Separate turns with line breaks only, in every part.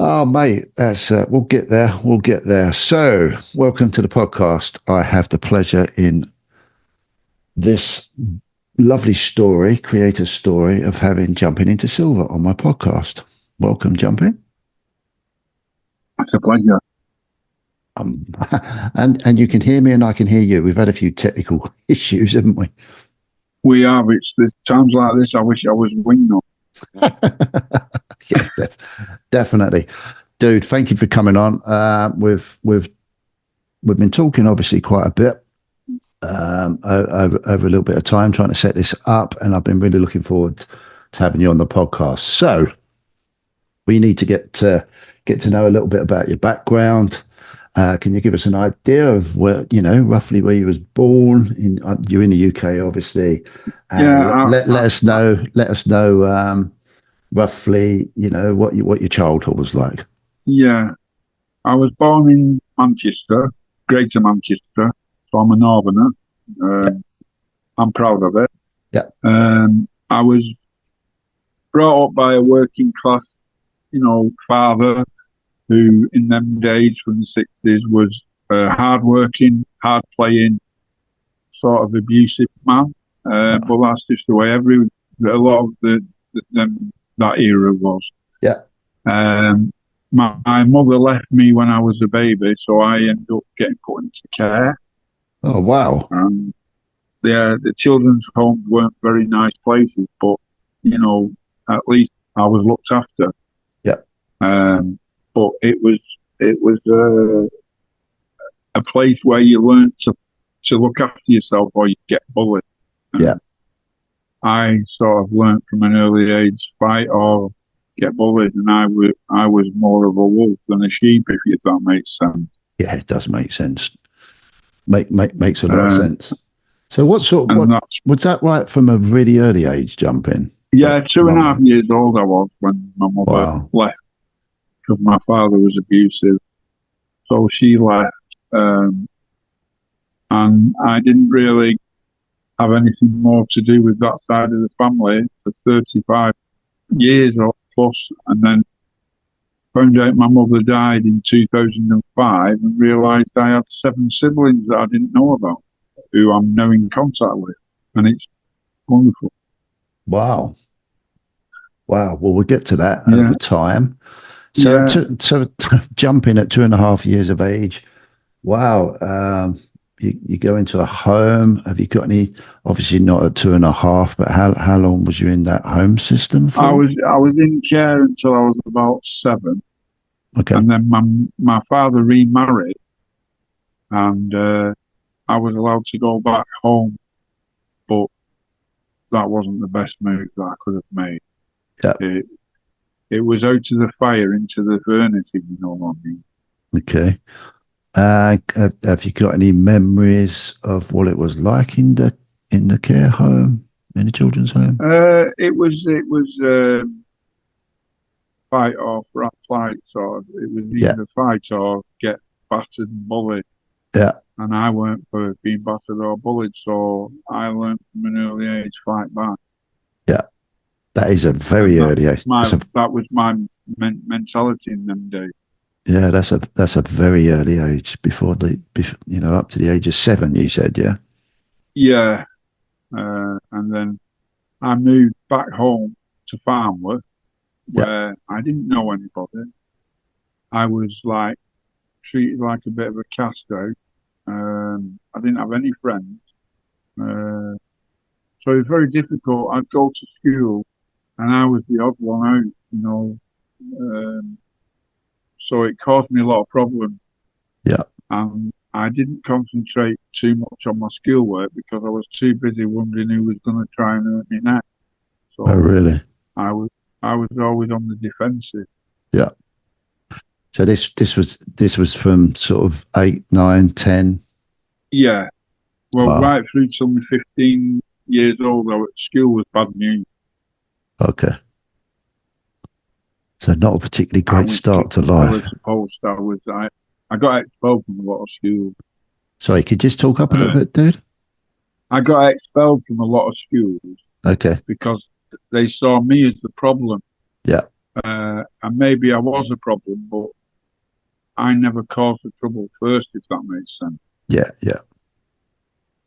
Oh, mate, that's we'll get there. We'll get there. So, welcome to the podcast. I have the pleasure in this lovely story, creator story of having Jumping into Silver on my podcast. Welcome, Jumping.
It's a pleasure.
Um, and you can hear me and I can hear you. We've had a few technical issues, haven't we?
We are. It's there's times like this. I wish I was winged.
Yeah, definitely, dude. Thank you for coming on. We've been talking obviously quite a bit over a little bit of time trying to set this up, and I've been really looking forward to having you on the podcast. So we need to get to know a little bit about your background. Can you give us an idea of where, roughly where you was born? You're in the UK, obviously.
Yeah.
Let us know. Let us know roughly, what your childhood was like.
Yeah. I was born in Manchester, Greater Manchester. So I'm a northerner. I'm proud of it.
Yeah.
I was brought up by a working class, father who, in them days from the 60s, was hard working, hard playing, sort of abusive man. But that's just the way a lot of that era was.
Yeah.
My mother left me when I was a baby, so I ended up getting put into care.
Oh, wow.
The children's homes weren't very nice places, but at least I was looked after.
Yeah.
But it was a place where you learned to look after yourself or you get bullied.
Yeah.
I sort of learned from an early age, fight or get bullied, and I was more of a wolf than a sheep, if that makes sense.
Yeah, it does make sense. Makes a lot of sense. So what was that right from a really early age, Jumping?
Yeah, 2.5 years old I was when my mother left because my father was abusive. So she left, and I didn't really have anything more to do with that side of the family for 35 years or plus, and then found out my mother died in 2005 and realised I had 7 siblings that I didn't know about, who I'm now in contact with, and it's wonderful.
Wow. Well, we'll get to that over time. So, jumping at 2.5 years of age, wow. You go into a home. Have you got any? Obviously, not at 2.5, but how long was you in that home system for?
I was in care until I was about 7.
Okay.
And then my father remarried, and I was allowed to go back home, but that wasn't the best move that I could have made.
Yeah.
It was out of the fire into the furnace, if you know what I mean.
Okay. Have you got any memories of what it was like in the care home, in the children's home?
It was fight or flight, sort of. It was either fight or get battered and bullied.
Yeah.
And I weren't for being battered or bullied, so I learned from an early age fight back.
Yeah. That is a very early age.
That was my mentality in them days.
Yeah, that's a very early age before up to the age of 7. You said, yeah.
Yeah, and then I moved back home to Farnworth, where I didn't know anybody. I was treated like a bit of a cast out. I didn't have any friends, so it was very difficult. I'd go to school, and I was the odd one out, so it caused me a lot of problems.
Yeah.
And I didn't concentrate too much on my schoolwork because I was too busy wondering who was going to try and hurt me next. So
oh, really?
I was always on the defensive.
Yeah. So this was from sort of 8, 9, 10.
Yeah. Well, right through till me 15 years old, school was bad news.
Okay. So not a particularly great start to life.
I got expelled from a lot of schools.
Sorry, could you just talk up a little bit, dude?
I got expelled from a lot of schools.
Okay.
Because they saw me as the problem.
Yeah.
And maybe I was a problem, but I never caused the trouble first, if that makes sense.
Yeah, yeah,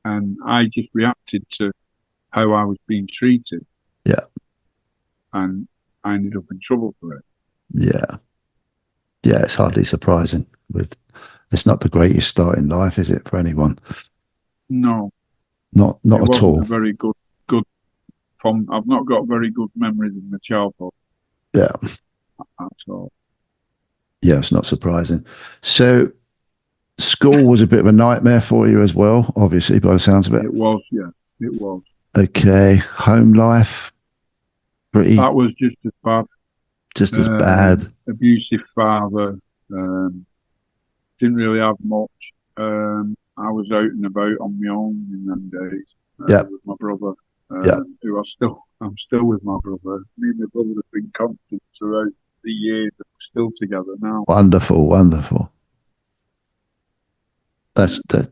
And I just reacted to how I was being treated,
yeah,
and I ended up in trouble for it.
yeah, yeah. It's hardly surprising. With It's not the greatest start in life, is it, for anyone?
No,
Not
it
at
wasn't a
all.
very good from. I've not got very good memories of my childhood
Yeah,
at all.
yeah. It's not surprising. So school was a bit of a nightmare for you as well, obviously, by the sounds of it.
It was, yeah, it was.
Okay, home life pretty
That was just as bad.
just as bad.
Abusive father. Um, didn't really have much. I was out and about on my own in them days
Yeah,
with my brother,
yeah.
I'm still with my brother. Me and my brother have been constant throughout the years. We're still together now.
Wonderful, wonderful.
Yeah.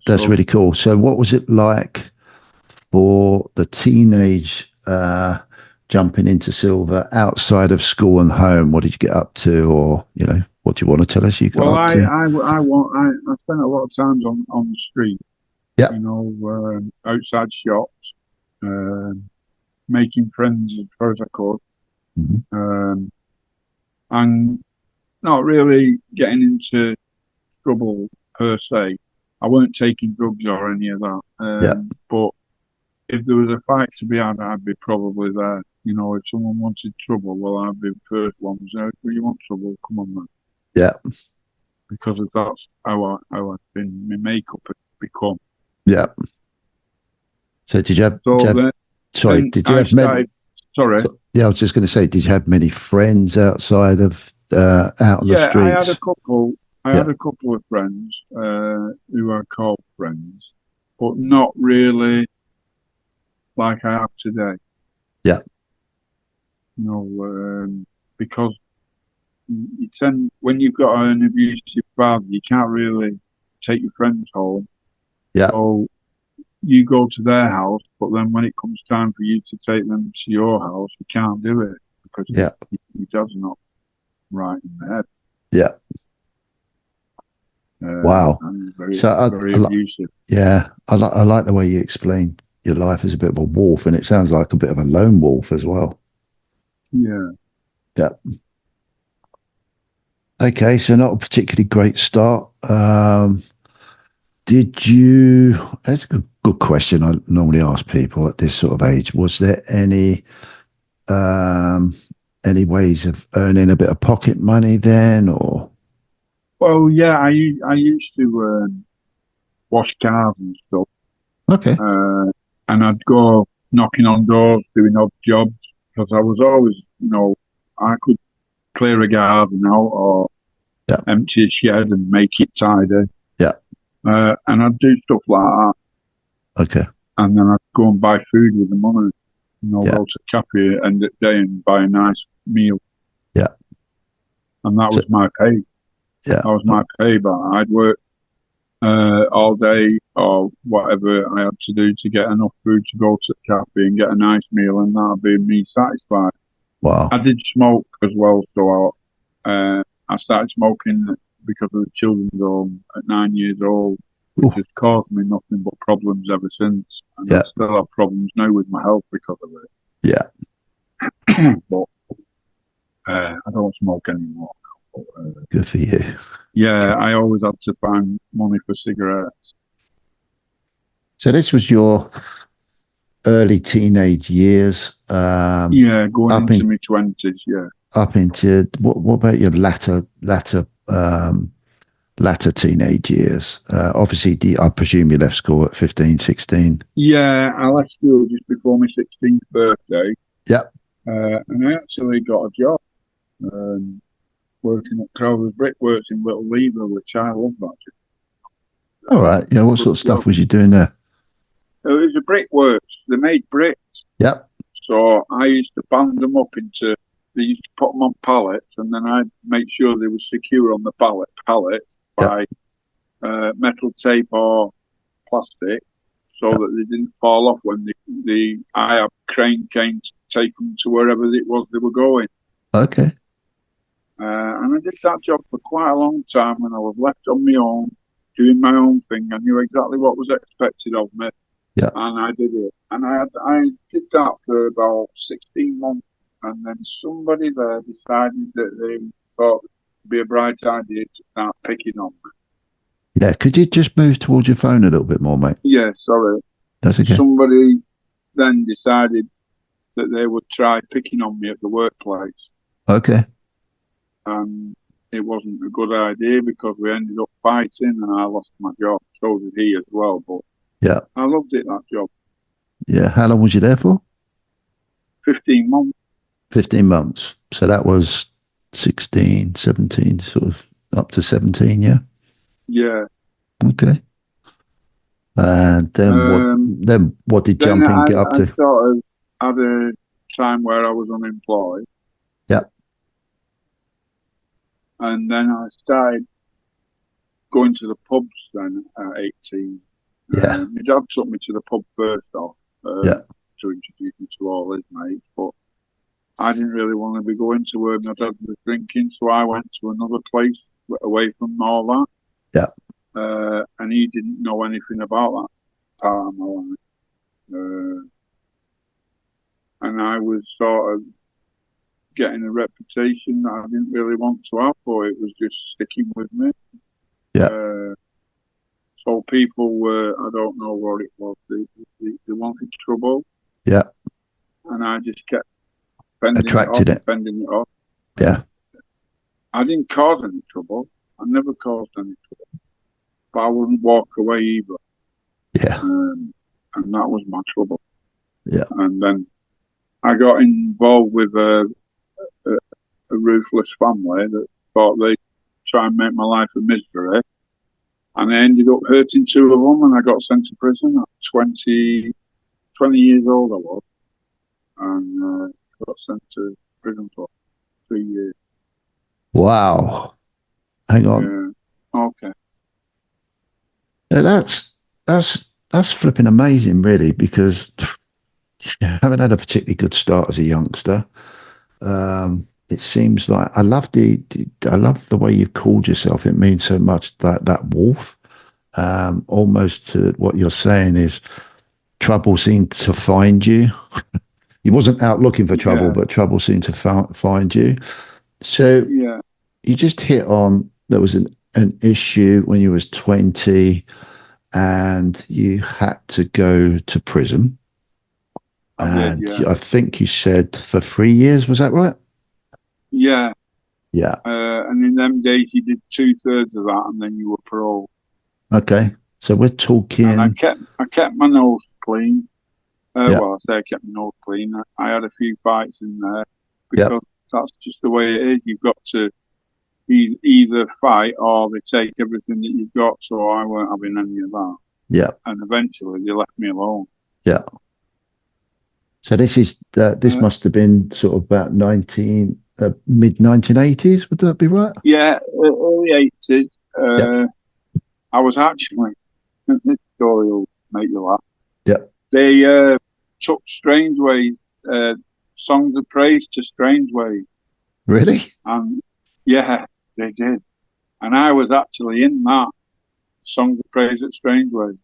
That's
So,
really cool. So, what was it like for the teenage jumping into silver outside of school and home? What did you get up to, or what do you want to tell us you got
well,
up to?
I spent a lot of times on the street,
Yeah,
outside shops, um, making friends as far as I could,
mhm.
um, and not really getting into trouble per se. I weren't taking drugs or any of that.
Yeah,
But if there was a fight to be had, I'd be probably there. If someone wanted trouble, well, I'd be the first one. So, if you want trouble, come on, man.
yeah,
Because that's how I've been. My makeup has become.
yeah. So,
So then,
sorry,
then
did you
I
have many?
started. Sorry.
Yeah, I was just going to say, did you have many friends outside of out on the
Yeah, I had a
streets?
couple. I
Yeah,
had a couple of friends who I called friends, but not really like I have today.
yeah,
You know, because you tend when you've got an abusive father, you can't really take your friends home.
yeah,
So you go to their house, but then when it comes time for you to take them to your house, you can't do it because
yeah,
your dad's not right in the head.
yeah. Wow.
And very,
So,
very abusive.
yeah, I like the way you explain your life as a bit of a wolf, and it sounds like a bit of a lone wolf as well.
Yeah.
Yeah. Okay, so not a particularly great start. Did you? That's a good question. I normally ask people at this sort of age. Was there um, any ways of earning a bit of pocket money then, or?
Well, yeah, I used to wash cars and stuff,
Okay.
uh, and I'd go knocking on doors, doing odd jobs because I was always, I could clear a garden out or
Yeah.
empty a shed and make it tidy.
Yeah.
And I'd do stuff like that.
Okay.
And then I'd go and buy food with the money.
Yeah.
Go to cafe end of the day and buy a nice meal.
Yeah.
And that
So,
was my pay.
yeah.
That was my pay, but I'd work all day or whatever I had to do to get enough food to go to the cafe and get a nice meal, and that'd be me satisfied.
Wow.
I did smoke as well, so I started smoking because of the children's home at 9 years old, which
Ooh.
has caused me nothing but problems ever since. And I
Yeah.
still have problems now with my health because of
Yeah.
it. But I don't smoke anymore. But,
Good for you.
yeah, I always had to find money for cigarettes.
So this was your early teenage years,
Yeah, going
up
into
in
my 20s. Yeah.
up into what about your latter teenage years? Obviously, I presume you left school at 15, 16.
Yeah, I left school just before my 16th birthday,
Yeah.
and I actually got a job working at Crowther's Brickworks in Little Lever, which I love that
All right. Yeah. What
good
sort of
job.
stuff was you doing there?
It was a brickworks. They made bricks,
Yep.
so I used to band them up into. They used to put them on pallets, and then I'd make sure they were secure on the pallet
Yep.
by metal tape or plastic, so
Yep.
that they didn't fall off when the IAB crane came to take them to wherever it was they were going.
Okay.
I did that job for quite a long time, and I was left on my own, doing my own thing. I knew exactly what was expected of me,
Yeah.
and I did it. And I did that for about 16 months, and then somebody there decided that they thought it'd be a bright idea to start picking on me.
Yeah. Could you just move towards your phone a little bit more, mate?
Yeah, sorry.
That's okay.
Somebody then decided that they would try picking on me at the workplace.
Okay.
And it wasn't a good idea because we ended up fighting and I lost my job. So did he as well. But
yeah,
I loved it, that job.
Yeah. How long was you there for?
15 months.
15 months. So that was 16, 17, sort of up to 17, yeah?
Yeah.
Okay. And then what did
then
jumping get up
I
to?
sort of had a time where I was unemployed.
Yeah.
And then I started going to the pubs then at 18.
Yeah.
My dad took me to the pub first off
Yeah.
to introduce me to all his mates, but I didn't really want to be going to where my dad was drinking, so I went to another place away from all that.
Yeah.
And he didn't know anything about that part of my life. And I was sort of getting a reputation that I didn't really want to have, but it was just sticking with me.
Yeah.
So people were, I don't know what it was, they wanted trouble.
Yeah.
And I just kept
Attracted it.
fending it off.
Yeah.
I didn't cause any trouble. I never caused any trouble. But I wouldn't walk away either.
Yeah.
And that was my trouble.
Yeah.
And then I got involved with a ruthless family that thought they'd try and make my life a misery. And I ended up hurting two of them, and I got sent to prison at 20 years old I was. And got sent to prison for 3 years.
Wow. Hang on.
Yeah. Okay.
Yeah, that's flipping amazing, really, because I haven't had a particularly good start as a youngster. It seems like I love the way you called yourself. It means so much, that wolf. Almost to what you're saying is trouble seemed to find you. You wasn't out looking for trouble, but trouble seemed to find you. So you just hit on there was an issue when you was 20 and you had to go to prison. I think you said for 3 years, was that right?
Yeah.
Yeah.
And in them days, you did 2/3 of that, and then you were paroled.
Okay, so we're talking.
And I kept my nose clean. Well, I say I kept my nose clean. I had a few fights in there because that's just the way it is. You've got to either fight or they take everything that you've got. So I weren't having any of that.
Yeah.
And eventually they left me alone.
Yeah. So this must have been sort of about mid 1980s. Would that be right?
Yeah, early 80s. I was actually, this story will make you laugh.
Yeah.
They took Strange Ways, Songs of Praise to Strange Ways.
Really?
And yeah, they did. And I was actually in that Songs of Praise at Strange Ways.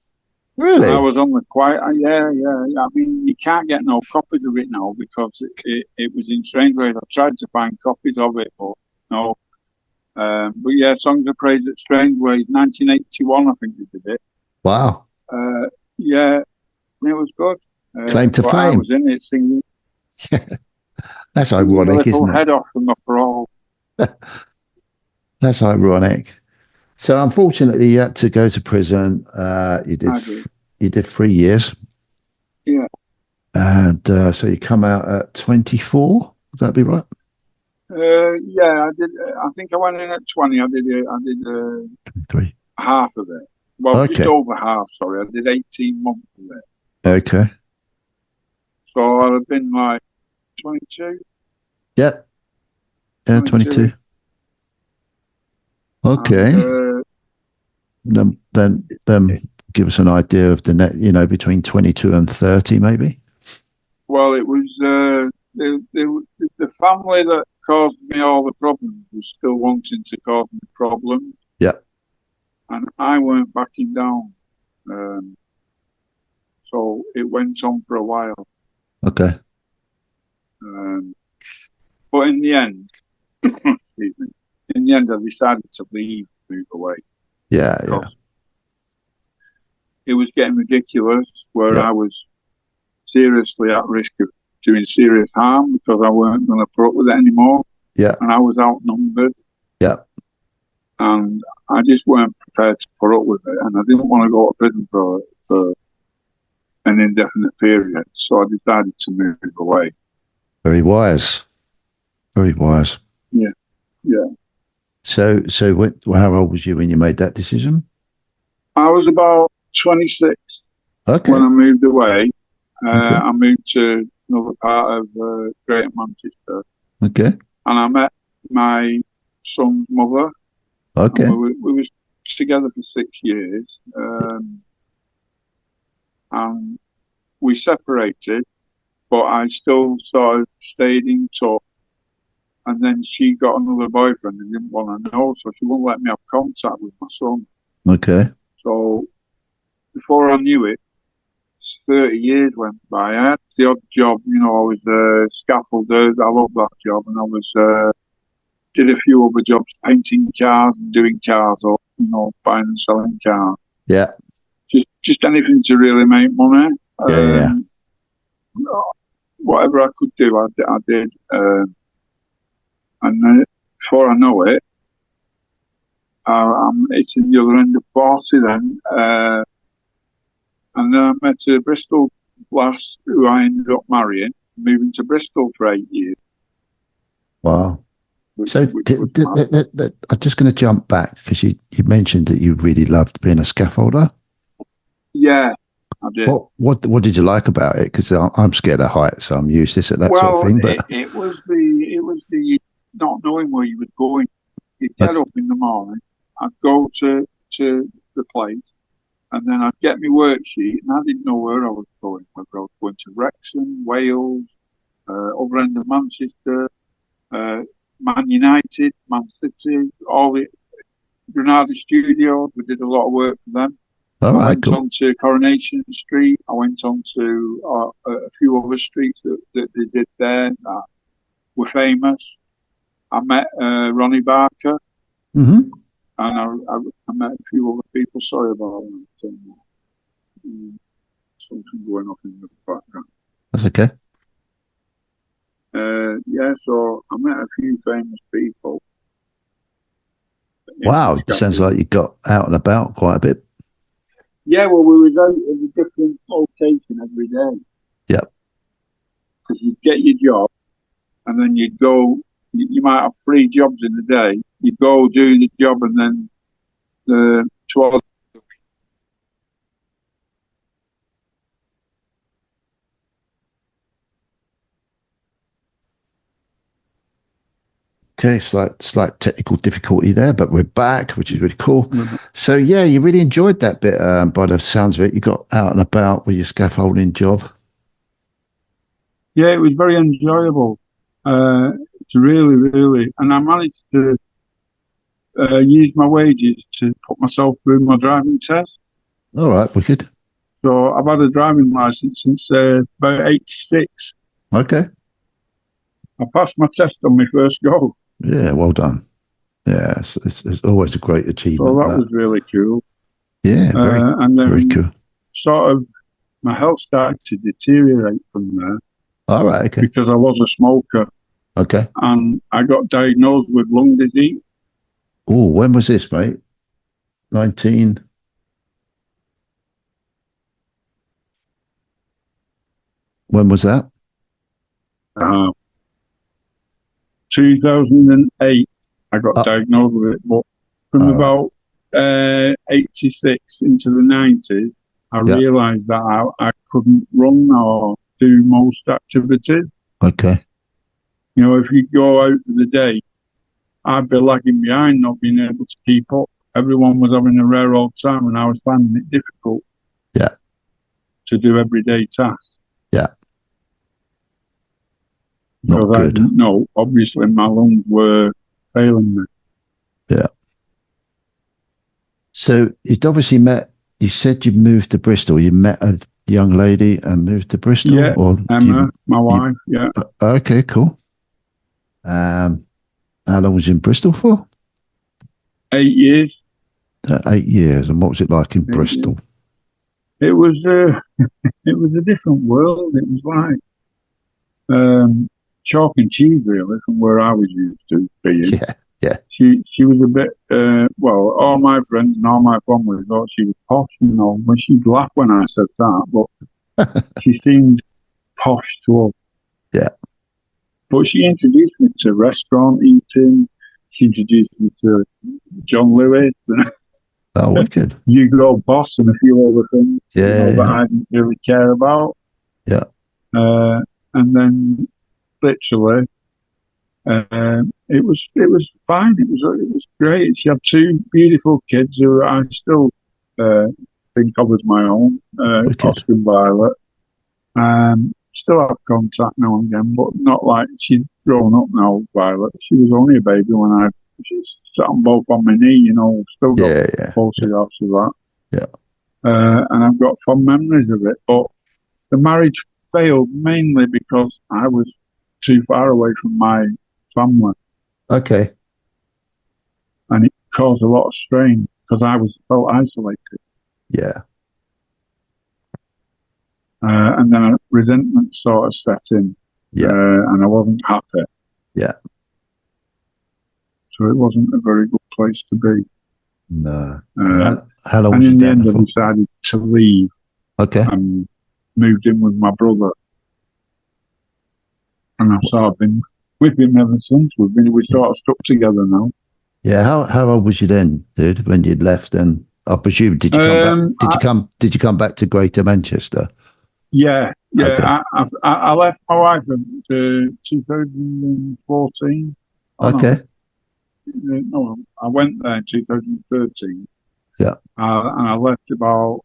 Really?
And I was on the quiet. Yeah. I mean, you can't get no copies of it now because it was in Strange Ways. I tried to find copies of it, but no. But yeah, Songs of Praise at Strange Ways, 1981, I think they did it.
Wow.
Yeah, it was good.
Claim to fame.
I was in it singing.
That's ironic, isn't it?
Head off from the parole.
That's ironic. So unfortunately, you had to go to prison. You did 3 years.
Yeah.
And so you come out at 24. Would that be right?
Yeah, I did. I think I went in at 20. I did
3.
Half of it. Well, just over half. Sorry, I did 18 months of it.
Okay.
So I'd have been like 22.
Yeah. Yeah, 22. Okay. And, then give us an idea of the net, between 22 and 30, maybe.
Well, it was the family that caused me all the problems was still wanting to cause me problems.
Yeah.
And I weren't backing down. So it went on for a while.
Okay.
But in the end, I decided to leave, move away.
Yeah, yeah.
It was getting ridiculous where I was seriously at risk of doing serious harm because I weren't going to put up with it anymore.
Yeah.
And I was outnumbered.
Yeah.
And I just weren't prepared to put up with it. And I didn't want to go to prison for an indefinite period. So I decided to move away.
Very wise. Very wise.
Yeah. Yeah.
So how old was you when you made that decision?
I was about 26 when I moved away. I moved to another part of Greater Manchester.
Okay.
And I met my son's mother.
Okay.
We were together for 6 years. And we separated, but I still sort of stayed in touch. And then she got another boyfriend and didn't want to know, so she wouldn't let me have contact with my son.
Okay.
So before I knew it, 30 years went by. I had the odd job, I was a scaffolder. I loved that job, and I was did a few other jobs, painting cars and doing cars, or buying and selling cars.
Yeah.
Just anything to really make money.
Yeah.
Whatever I could do, I did. And then before I know it, I'm hitting the other end of 40 then. And then I met a Bristol lass who I ended up marrying, moving to Bristol for 8 years.
Wow. So I'm just going to jump back because you mentioned that you really loved being a scaffolder.
Yeah, I did.
What did you like about it? Because I'm scared of heights, so I'm useless at that sort of thing. But
it was the not knowing where you were going. You'd get up in the morning, I'd go to the place, and then I'd get my worksheet, and I didn't know where I was going. Whether I was going to Wrexham, Wales, other end of Manchester, Man United, Man City, all the Granada Studios. We did a lot of work for them.
I
went on to Coronation Street. I went on to a few other streets that they did there that were famous. I met Ronnie Barker, and I met a few other people. Sorry about that. Something going off in the background.
That's okay.
So I met a few famous people.
Wow, it sounds like you got out and about quite a bit.
Yeah, well, we were out in a different location every day.
Yep.
Because you'd get your job, and then you'd go. You might have 3 jobs in a day. You'd go do the job, and then the 12.
Okay, slight technical difficulty there, but we're back, which is really cool. So yeah, you really enjoyed that bit by the sounds of it. You got out and about with your scaffolding job.
Yeah, it was very enjoyable. It's really, and I managed to use my wages to put myself through my driving test.
All right, wicked.
So I've had a driving license since about 86.
Okay.
I passed my test on my first go.
Yeah, well done. Yeah, it's always a great achievement.
So that was really cool.
Yeah, and then very cool.
Sort of my health started to deteriorate from there.
All right, okay.
Because I was a smoker.
Okay.
And I got diagnosed with lung disease.
Oh, when was this, mate? 19. When was that?
2008, I got diagnosed with it. But from about 86 into the 90s, I realised that I couldn't run or do most activities.
Okay.
If you go out for the day, I'd be lagging behind, not being able to keep up. Everyone was having a rare old time, and I was finding it difficult. To do everyday tasks.
Yeah. Not
because I
good.
didn't know. Obviously, my lungs were failing me.
Yeah. So you'd obviously met. You said you moved to Bristol. You met a young lady and moved to Bristol,
Yeah,
or
Emma, my
you
wife. Yeah,
okay, cool. Um, how long was you in Bristol for?
8 years.
8 years. And what was it like in
8 years.
Bristol?
It was it was a different world. It was like chalk and cheese, really, from where I was used to being.
Yeah, yeah.
She was a bit well, all my friends and all my family thought she was posh, when she'd laugh when I said that, but she seemed posh to us.
Yeah.
But she introduced me to restaurant eating. She introduced me to John Lewis
Oh,
and
wicked.
Hugo Boss and a few other things,
Yeah,
that
yeah,
I didn't really care about.
yeah.
Uh, and then literally, it was fine. It was great. She had two beautiful kids who I still uh, think of as my own,
Wicked.
Oscar and Violet. Still have contact now and again, but not like she's grown up now, Violet. She was only a baby when she sat on both on my knee, still got
Yeah, yeah, yeah,
photographs of that.
yeah.
And I've got fond memories of it. But the marriage failed mainly because I was too far away from my family,
Okay.
and it caused a lot of strain because I felt isolated.
Yeah,
And then a resentment sort of set in,
yeah,
and I wasn't happy.
yeah.
So it wasn't a very good place to be.
No.
Uh,
How long
and
was you
in the
down
end,
there
I
for?
decided to leave
Okay.
and moved in with my brother. And I've sort of been with him ever since. We
Yeah.
sort of stuck together now.
Yeah. How old was you then, dude, when you'd left? And I presume did you come back?
Um,
Did you
I,
come? Did you come back to Greater Manchester?
yeah,
Okay.
yeah. I left my wife in 2014. Oh no,
Okay.
no, I went there in 2013,
Yeah.
and I left about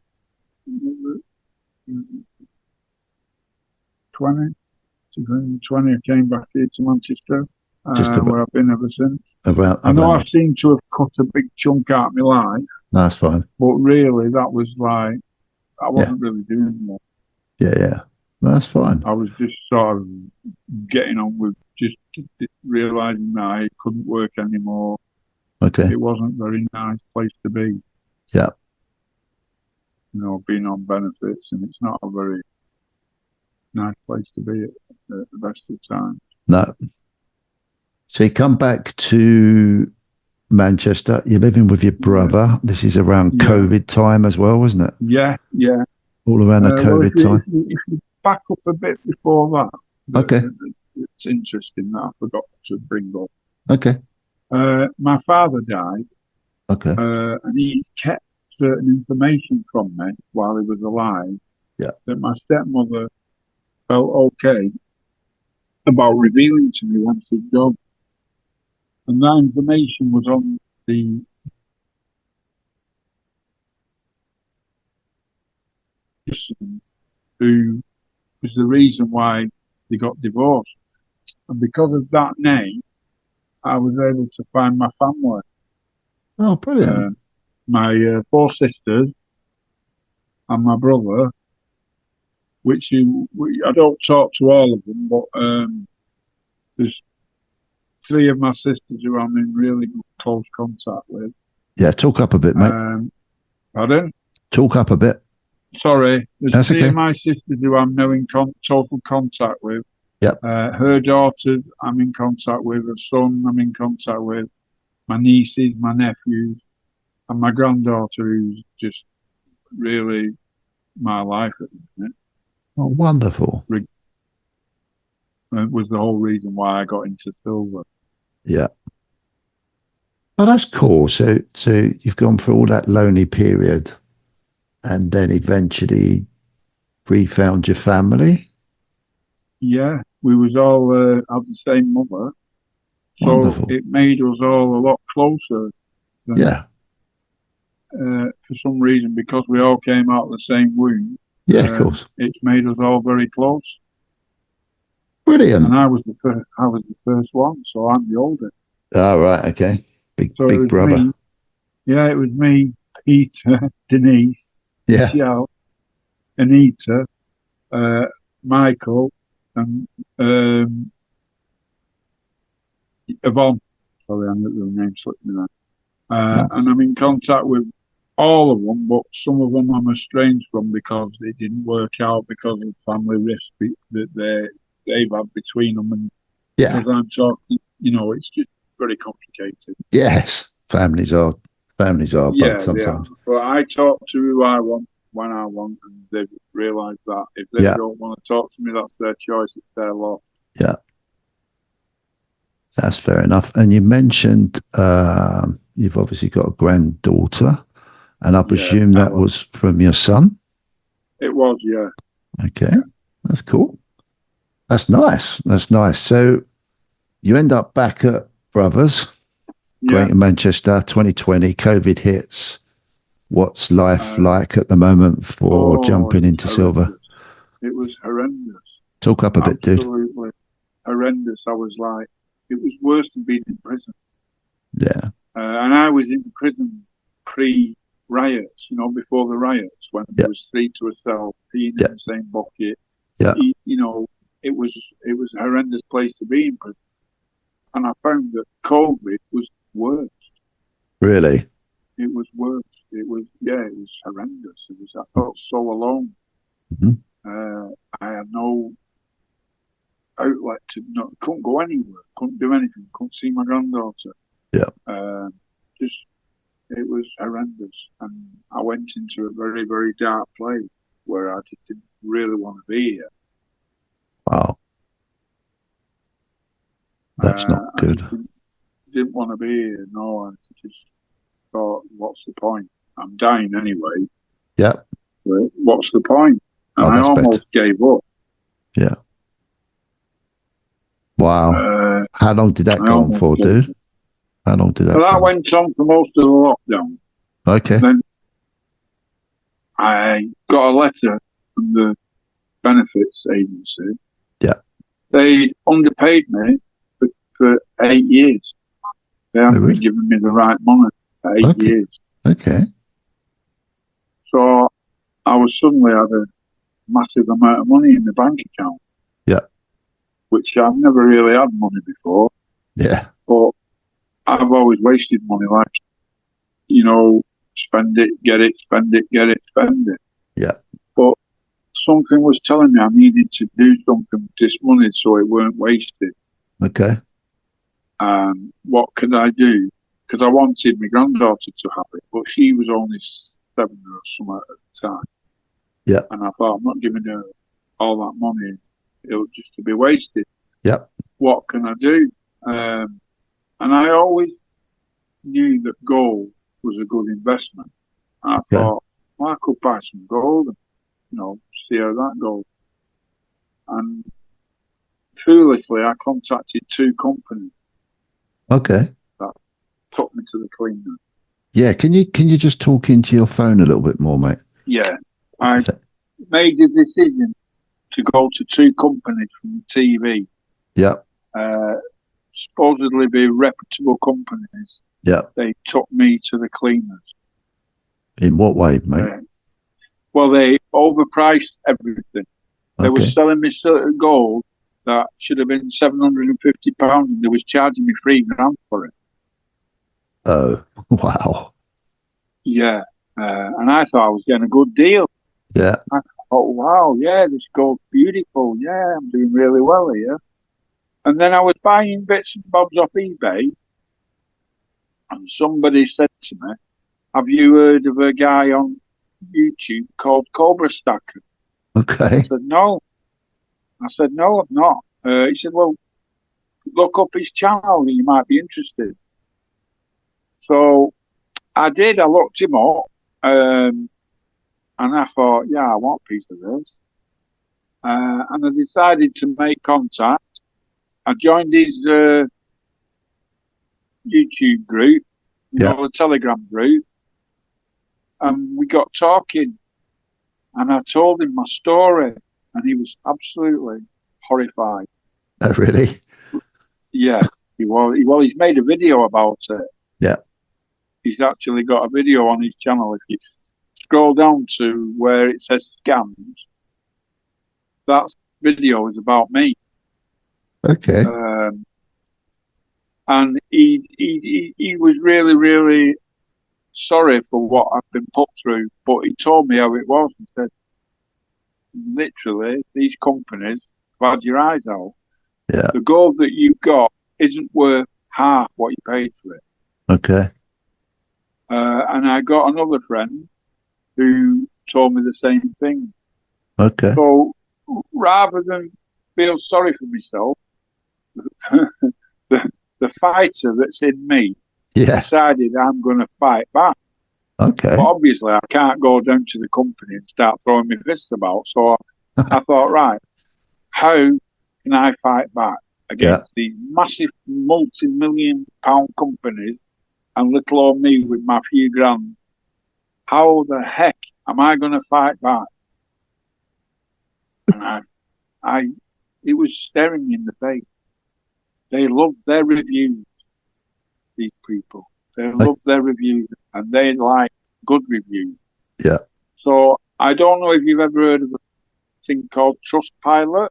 20, 2020. I came back here to Manchester,
Just
where I've been ever since. I know
around
I've
that.
seemed to have cut a big chunk out of my life,
No, that's fine.
but really that was like I
Yeah.
wasn't really doing much.
Yeah. Yeah. No, that's fine.
I was just sort of getting on with just realizing that I couldn't work anymore.
Okay.
It wasn't a very nice place to be,
Yeah.
being on benefits, and it's not a very nice place to be at the best of time.
No. So you come back to Manchester. You're living with your
Yeah,
brother. This is around
yeah,
COVID time as well, wasn't it?
yeah, yeah.
All around the
Well, if
COVID
you,
time.
if you if you back up a bit before that,
Okay.
it's interesting that I forgot to bring up.
Okay.
My father died,
Okay.
and he kept certain information from me while he was alive
Yeah.
that my stepmother felt okay about revealing to me once he'd gone. And that information was on the person who was the reason why they got divorced. And because of that name, I was able to find my family.
Oh,
Uh,
brilliant.
my four sisters and my brother, I don't talk to all of them, but there's three of my sisters who I'm in really good, close contact with.
Yeah. Talk up a bit, mate.
Pardon?
Talk up a bit.
Sorry, there's
That's
three of
okay.
my sisters who I'm now in total contact with.
Yep.
Her daughters I'm in contact with, her son I'm in contact with, my nieces, my nephews, and my granddaughter who's just really my life at the minute.
Oh, wonderful.
Was the whole reason why I got into silver.
Yeah. Oh, that's cool. So you've gone through all that lonely period and then eventually refound your family.
Yeah, we was all had the same mother, so
Wonderful.
it made us all a lot closer than
Yeah.
for some reason because we all came out of the same womb.
Yeah, of course.
It's made us all very close.
Brilliant.
And I was the first. I was the first one, so I'm the oldest.
Oh, right. Okay.
So it
Big
was
brother.
me. Yeah, it was me, Peter, Denise,
Yeah.
Michelle, Anita, uh, Michael, and Yvonne. Sorry, I'm the name slipped me there. And
Nice.
I'm in contact with all of them, but some of them I'm estranged from because they didn't work out because of family risk that they've had between them, and
Yeah.
because I'm talking, it's just very complicated.
Yes. Families are bad
Yeah, they are.
sometimes.
But I talk to who I want when I want, and they've realised that if they
Yeah.
don't want to talk to me, that's their choice. It's their loss.
Yeah. That's fair enough. And you mentioned you've obviously got a granddaughter, and I
Yeah,
presume
that
that
was.
was from your son.
It was. Yeah,
Okay. That's cool. That's nice. That's nice. So you end up back at Brothers,
yeah.
Greater Manchester, 2020. COVID hits. What's life
Uh,
like at the moment for
oh,
jumping
it was
into silver?
horrendous. It was horrendous.
Talk up a bit, dude.
Absolutely horrendous. I was like, it was worse than being in prison.
Yeah.
And I was in prison pre-riots, before the riots, when there
Yeah.
was three to a cell, peeing
Yeah.
in the same bucket.
Yeah.
You know, it was a horrendous place to be in prison. And I found that COVID was worse.
Really?
It was worse. It was horrendous. I felt so alone.
Mhm.
I had no outlet couldn't go anywhere, couldn't do anything, couldn't see my granddaughter.
Yeah.
Um, just it was horrendous, and I went into a very, very dark place where I just didn't really want to be here.
Wow. That's not
I
good.
just didn't want to be here. No, I just thought, what's the point? I'm dying anyway.
Yeah.
But what's the point? And
Oh,
I
that's better.
almost gave up.
Yeah. Wow.
Uh,
How long did that
I
go on
almost
for,
gave
dude?
up.
How long did
So
that go
that
on?
went on for most of the lockdown.
Okay.
Then I got a letter from the benefits agency.
Yeah.
They underpaid me for 8 years. They
Oh,
hadn't been
really?
giving me the right money for eight
Okay.
years.
Okay.
So I was suddenly had a massive amount of money in the bank account,
Yeah.
which I've never really had money before.
Yeah.
But I've always wasted money, like, spend it, get it, spend it, get it, spend it.
Yeah.
But something was telling me I needed to do something with this money so it weren't wasted.
Okay.
What could I do? Because I wanted my granddaughter to have it, but she was only 7 or something at the time.
Yeah.
And I thought, I'm not giving her all that money. It'll just to be wasted.
Yeah.
What can I do? And I always knew that gold was a good investment. And I
Okay.
thought, well, I could buy some gold and, see how that goes. And foolishly, I contacted two companies
Okay.
that took me to the cleaner.
Yeah. Can you just talk into your phone a little bit more, mate?
Yeah, I made the decision to go to two companies from TV.
Yeah.
Supposedly be reputable companies.
Yeah.
They took me to the cleaners.
In what way, mate?
Well, they overpriced everything. They were
Okay.
selling me gold that should have been £750, and they was charging me £3,000 for it.
Oh, wow.
Yeah, and I thought I was getting a good deal.
Yeah.
I thought, wow, yeah, this gold's beautiful. Yeah, I'm doing really well here. And then I was buying bits and bobs off eBay, and somebody said to me, have you heard of a guy on YouTube called Cobra Stacker?
Okay.
I said, no, I've not. He said, well, look up his channel and you might be interested. So I did. I looked him up, and I thought, yeah, I want a piece of this. And I decided to make contact. I joined his YouTube group,
Yeah.
the Telegram group, and we got talking. And I told him my story, and he was absolutely horrified.
Oh, really?
Yeah, he was. Well, he's made a video about it.
Yeah.
He's actually got a video on his channel. If you scroll down to where it says scams, that video is about me.
Okay.
Um, and he was really, really sorry for what I've been put through, but he told me how it was. He said, literally, these companies have had your eyes out.
Yeah.
The gold that you got isn't worth half what you paid for it.
Okay.
And I got another friend who told me the same thing.
Okay.
So rather than feel sorry for myself, the, the fighter that's in me
Yeah.
decided I'm going to fight back. But
Okay.
obviously, I can't go down to the company and start throwing my fists about. So I thought, right, how can I fight back
Yeah.
against these massive multi-million pound companies and little old me with my few grand? How the heck am I going to fight back? And I, it was staring me in the face. They love their reviews, these people. They
I,
love their reviews and they like good reviews.
yeah.
So I don't know if you've ever heard of a thing called Trustpilot.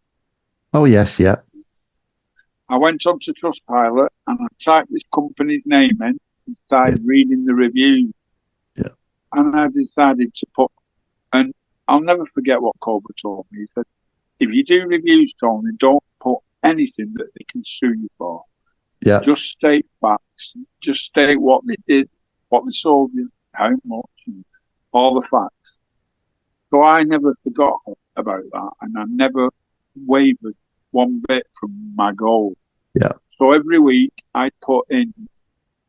Oh, yes. Yeah.
I went on to Trustpilot and I typed this company's name in and
Yeah.
started reading the reviews.
Yeah.
And I decided to put, and I'll never forget what Cobra told me. He said, if you do reviews, Tony, don't put anything that they can sue you for.
Yeah.
Just state facts. Just state what they did, what they sold you, how much, and all the facts. So I never forgot about that, and I never wavered one bit from my goal.
Yeah.
So every week I put in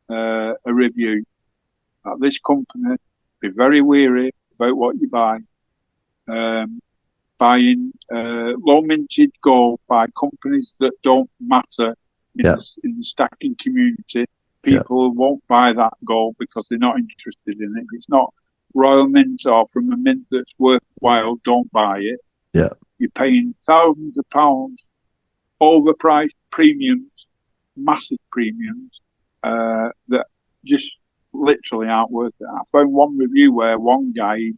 a review at this company. Be very wary about what you buy. Um, Buying low minted gold by companies that don't matter
Yeah.
in the stacking community.
Yeah.
People won't buy that gold because they're not interested in it. If it's not Royal Mint or from a mint that's worthwhile, don't buy it.
Yeah.
You're paying thousands of pounds, overpriced premiums, massive premiums that just literally aren't worth it. I found one review where one guy,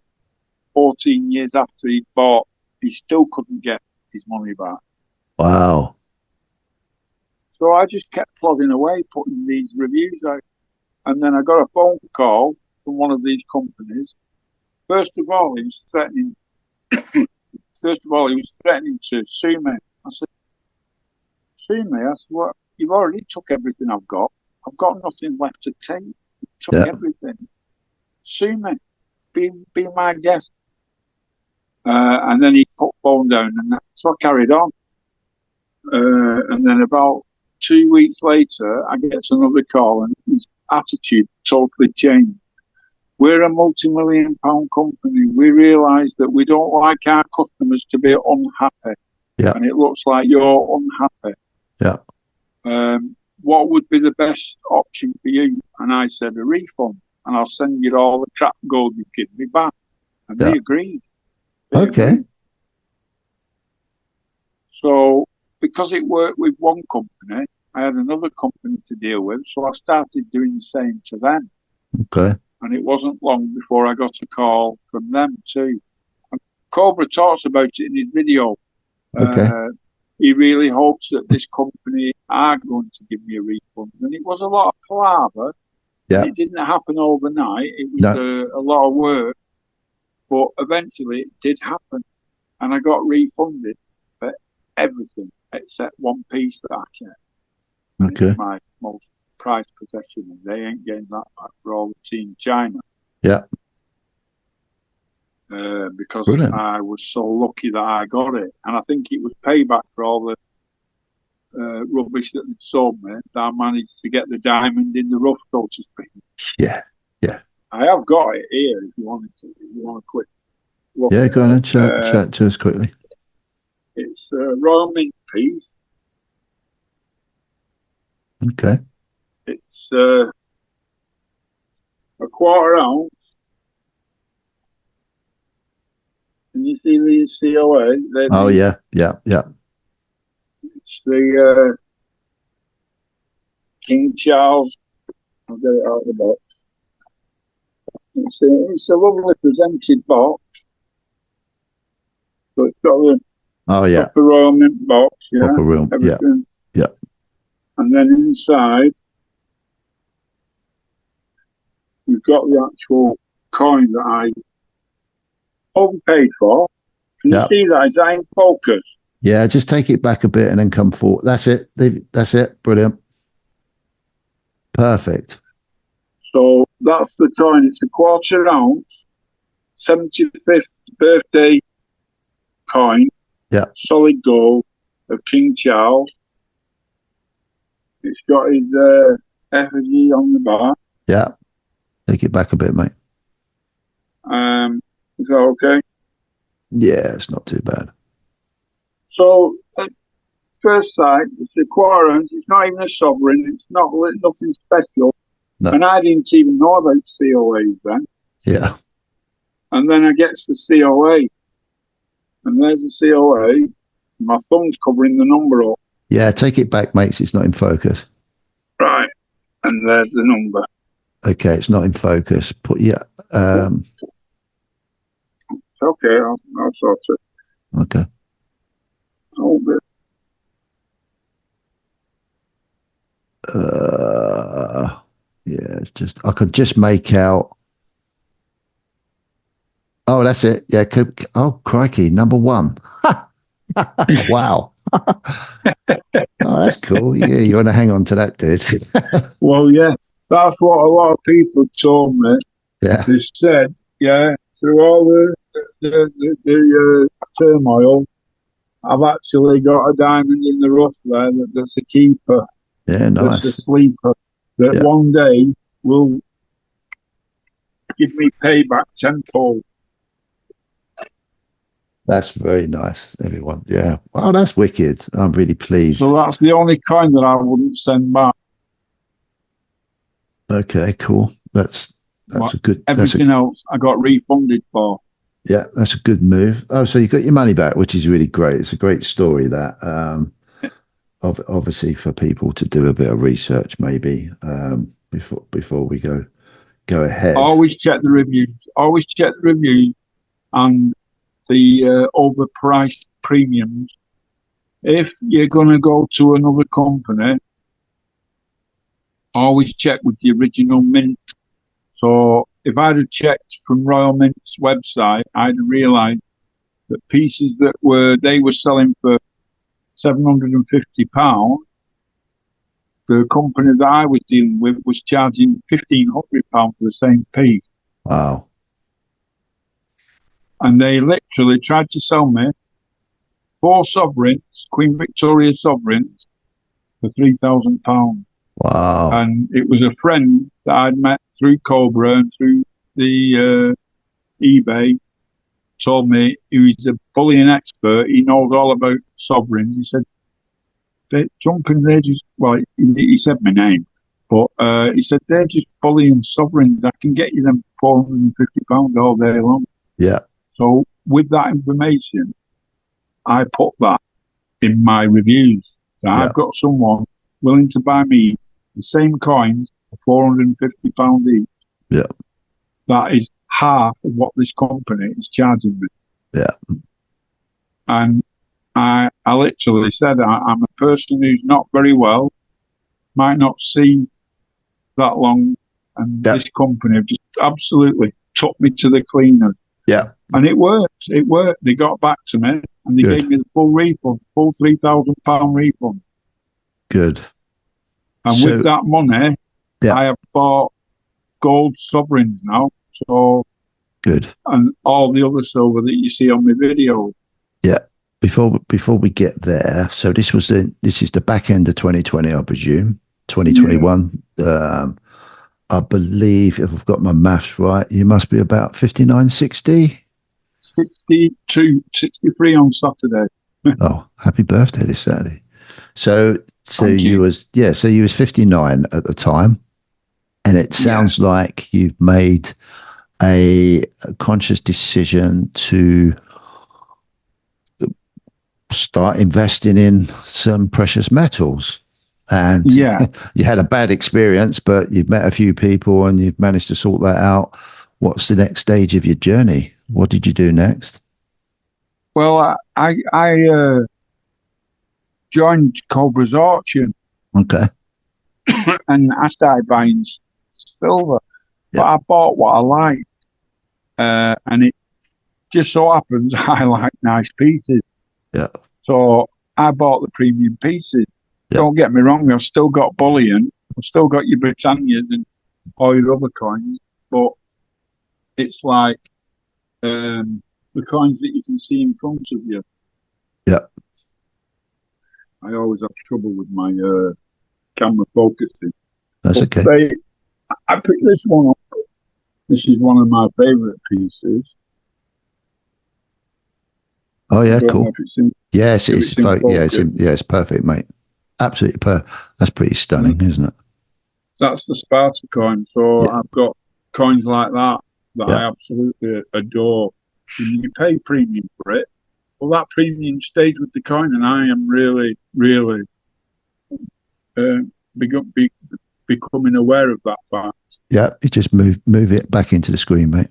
14 years after he'd bought, he still couldn't get his money back.
Wow.
So I just kept plodding away, putting these reviews out. And then I got a phone call from one of these companies. First of all, he was threatening. First of all, he was threatening to sue me. I said, "Sue me?" I said, "What? You've already took everything I've got. I've got nothing left to take. You took
Yeah.
everything. Sue me. Be my guest." And then he put the phone down, and so I carried on. And then about 2 weeks later, I get another call, and his attitude totally changed. We're a multi-million pound company. We realise that we don't like our customers to be unhappy,
Yeah.
and it looks like you're unhappy.
Yeah.
What would be the best option for you? And I said, a refund, and I'll send you all the crap gold you give me back. And
Yeah.
they agreed.
Okay.
So because it worked with one company, I had another company to deal with. So I started doing the same to them.
Okay.
And it wasn't long before I got a call from them too. And Cobra talks about it in his video.
Okay.
He really hopes that this company are going to give me a refund. And it was a lot of palaver.
Yeah.
And it didn't happen overnight. It was
No.
a lot of work. But eventually it did happen. And I got refunded for everything except one piece that I kept. And
Okay.
it's my most prized possession. And they ain't getting that back for all the tea in China.
Yeah.
Because
Brilliant.
I was so lucky that I got it. And I think it was payback for all the rubbish that they sold me that I managed to get the diamond in the rough, so to speak.
Yeah. Yeah.
I have got it here if you wanted to. If you want a quick look
Yeah.
at
Go on and
it.
chat to us quickly.
It's a Royal Mint piece.
Okay.
It's a quarter ounce. Can you see these COA?
Oh, yeah. Yeah. Yeah.
It's the King Charles. I'll get it out of the box. It's a lovely presented box. So it's got the proper Royal Mint box,
proper room,
everything.
Yeah.
And then inside, you've got the actual coin that I overpaid for. Can you see that? Is that in focus?
Yeah, just take it back a bit and then come forward. That's it. That's it. Brilliant. Perfect.
So that's the coin. It's a 1/4 ounce, 75th birthday coin.
Yeah.
Solid gold of King Charles. It's got his effigy on the back.
Yeah. Take it back a bit, mate.
Is that okay?
Yeah, it's not too bad.
So at first sight, it's a 1/4 ounce. It's not even a sovereign. It's not nothing special. No. And I didn't even know about COAs then.
Yeah.
And then I get the COA. And there's the COA. My thumb's covering the number up.
Yeah, take it back, mate. It's not in focus.
Right. And there's the number.
Okay, it's not in focus. It's
okay, I'll sort it.
Okay.
Hold it.
Yeah, it's just I could just make out. Oh, that's it. Yeah. Oh, crikey, number 1. Wow. Oh, that's cool. Yeah, you want to hang on to that, dude.
Well, yeah, that's what a lot of people told me.
Yeah.
They said, yeah, through all the turmoil, I've actually got a diamond in the rough there that's a keeper.
Yeah, nice.
That's a sleeper that one day will give me payback tenfold.
That's very nice, everyone. Yeah. Wow, that's wicked. I'm really pleased.
So that's the only coin that I wouldn't send back.
Okay, cool. That's a good.
Everything else I got refunded for.
Yeah, that's a good move. Oh, so you got your money back, which is really great. It's a great story that. Obviously, for people to do a bit of research, maybe before we go ahead.
Always check the reviews. Always check the reviews and the overpriced premiums. If you're going to go to another company, always check with the original mint. So if I'd have checked from Royal Mint's website, I'd have realised that pieces that they were selling for £750, the company that I was dealing with was charging £1,500 for the same piece.
Wow.
And they literally tried to sell me 4 sovereigns, Queen Victoria sovereigns, for £3,000.
Wow.
And it was a friend that I'd met through Cobra and through the eBay, told me he's a bullion expert. He knows all about sovereigns. He said, Duncan, they're just, well, he said my name, but he said, they're just bullion sovereigns. I can get you them £450 all day long.
Yeah.
So with that information, I put that in my reviews. So I've got someone willing to buy me the same coins for £450 each.
Yeah.
That is half of what this company is charging me.
Yeah.
And I literally said, I'm a person who's not very well, might not see that long, and this company have just absolutely took me to the cleaners.
Yeah.
And it worked. It worked. They got back to me and they gave me the full refund, full £3,000 refund.
Good.
And with that money, I have bought gold sovereigns now. So
good.
And all the other silver that you see on my video.
Yeah. Before we get there, so this is the back end of 2020, I presume. 2021. Yeah. I believe, if I've got my maths right, you must be about 59, 60?
62, 63 on Saturday.
Oh, happy birthday this Saturday. So you was 59 at the time, and it sounds like you've made a conscious decision to start investing in some precious metals. And you had a bad experience, but you've met a few people and you've managed to sort that out. What's the next stage of your journey? What did you do next?
Well, I joined Cobra's auction.
Okay.
And I started buying silver. But I bought what I liked. And it just so happens I like nice pieces.
Yeah.
So I bought the premium pieces. Don't get me wrong, I've still got bullion. I've still got your Britannias and all your other coins. But it's like the coins that you can see in front of you.
Yeah.
I always have trouble with my camera focusing.
That's okay.
I picked this one up. This is one of my favourite pieces.
Oh yeah, cool. Yes, it's perfect, mate. Absolutely perfect. That's pretty stunning, isn't it?
That's the Sparta coin. So I've got coins like that I absolutely adore. And you pay premium for it. Well, that premium stays with the coin, and I am really, really becoming aware of that fact.
Yeah, you just move it back into the screen, mate.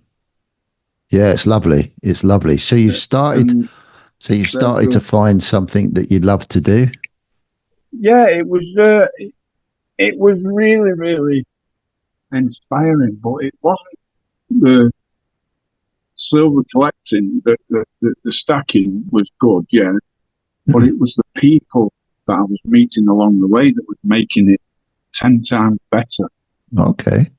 Yeah, it's lovely. It's lovely. So you've started. So you started to find something that you love to do.
Yeah, it was really, really inspiring, but it wasn't the silver collecting. The stacking was good, yeah, but it was the people that I was meeting along the way that was making it 10 times better.
Okay.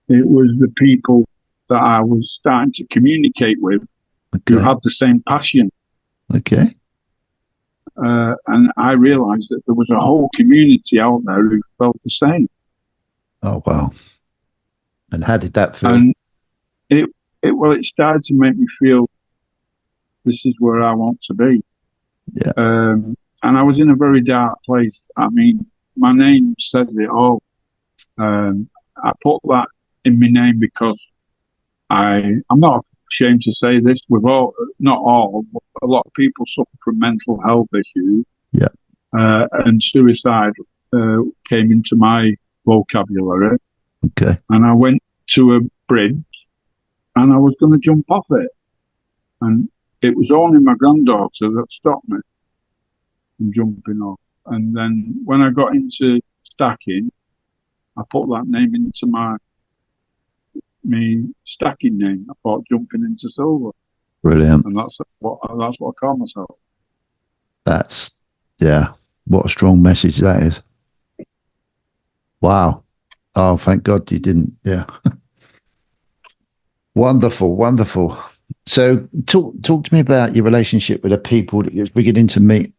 It was the people that I was starting to communicate with who had the same passion.
Okay.
And I realized that there was a whole community out there who felt the same.
Oh, wow. And how did that feel?
And it started to make me feel this is where I want to be.
Yeah.
And I was in a very dark place. I mean, my name says it all. I put that in my name because I'm not ashamed to say this, not all, but a lot of people suffer from mental health issues.
Yeah.
And suicide came into my vocabulary.
Okay.
And I went to a bridge and I was going to jump off it. And it was only my granddaughter that stopped me from jumping off. And then when I got into stacking, I put that name into my stacking name. I thought jumping into silver.
Brilliant.
And that's what I call myself.
That's, yeah, what a strong message that is. Wow. Oh, thank God you didn't. Yeah. Wonderful, wonderful. So talk to me about your relationship with the people that you're beginning to meet.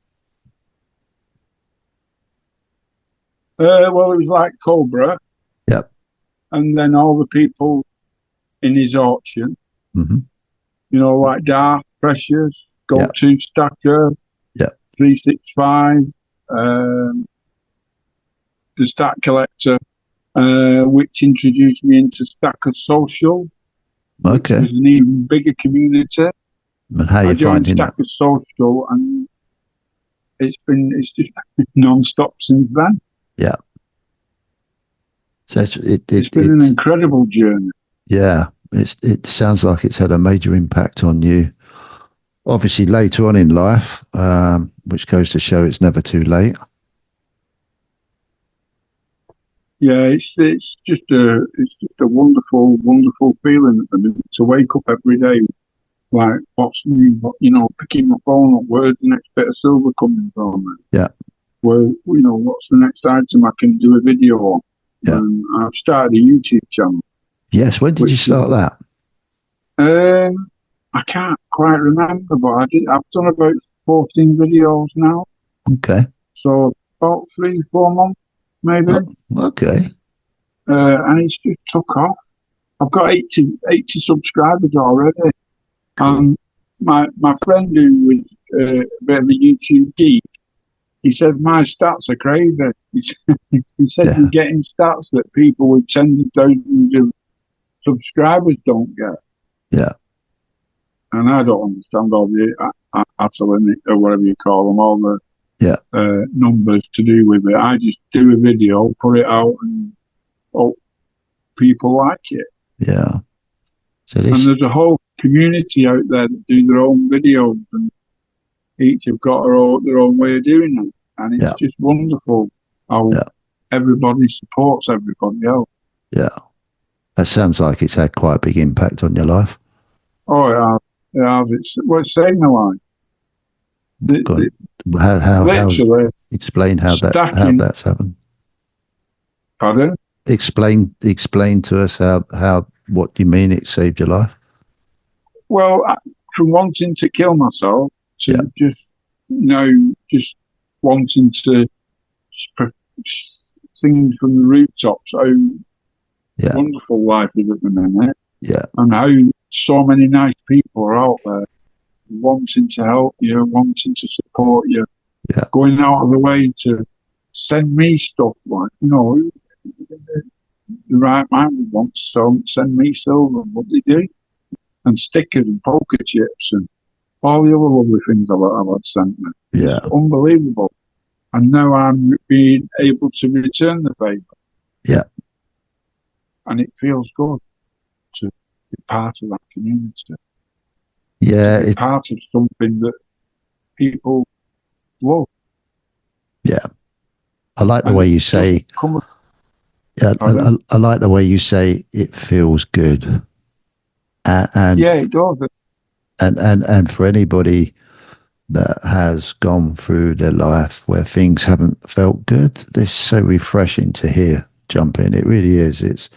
Well, it was like Cobra.
Yep.
And then all the people in his auction.
Mm-hmm.
You know, like Darth, Precious, W.O.T. Stacker, 365, the Stack Collector, which introduced me into Stacker Social.
Okay.
Which was an even bigger community.
And how you finding that?
Stacker Social, and it's just non-stop since then.
Yeah. So
it's been an incredible journey.
Yeah. It sounds like it's had a major impact on you. Obviously later on in life, which goes to show it's never too late.
Yeah, it's just a wonderful, wonderful feeling at the minute to wake up every day, like picking my phone up. Where's the next bit of silver coming from?
Yeah.
Well, what's the next item I can do a video on?
Yeah.
And I've started a YouTube channel.
Yes. When did you start that?
I can't quite remember, but I've done about 14 videos now.
Okay.
So about 3-4 months, maybe.
Oh, okay.
And it's just took off. I've got 80 subscribers already. And my friend who was a bit of a YouTube geek, he said, my stats are crazy. He said, you're getting stats that people with tens of thousands of subscribers don't get.
Yeah.
And I don't understand all the or whatever you call them, all the numbers to do with it. I just do a video, put it out, and hope people like it.
Yeah.
And there's a whole community out there that do their own videos, and each have got their own way of doing it. And it's just wonderful how everybody supports everybody else.
Yeah. That sounds like it's had quite a big impact on your life.
Oh, it has. It has. It's saved my life.
How explain how that's happened?
Pardon?
Explain to us how what do you mean it saved your life?
Well, from wanting to kill myself to just wanting to sing from the rooftops how wonderful life is at the minute.
Yeah.
And how so many nice people are out there wanting to help you, wanting to support you, going out of the way to send me stuff like, the right man would want to send me silver, and what they do, and stickers and poker chips and all the other lovely things I've had sent me.
Yeah.
It's unbelievable. And now I'm being able to return the favour.
Yeah.
And it feels good to be part of that community.
Yeah.
It's part of something that people love.
Yeah. I like the way you say. I like the way you say it feels good. And
yeah, it does.
And for anybody that has gone through their life where things haven't felt good, it's so refreshing to hear jump in. It really is.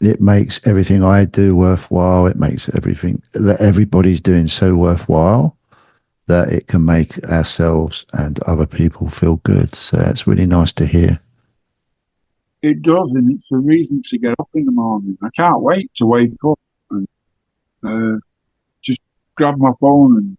It makes everything I do worthwhile. It makes everything that everybody's doing so worthwhile that it can make ourselves and other people feel good. So that's really nice to hear.
It does, and it's a reason to get up in the morning. I can't wait to wake up and just grab my phone and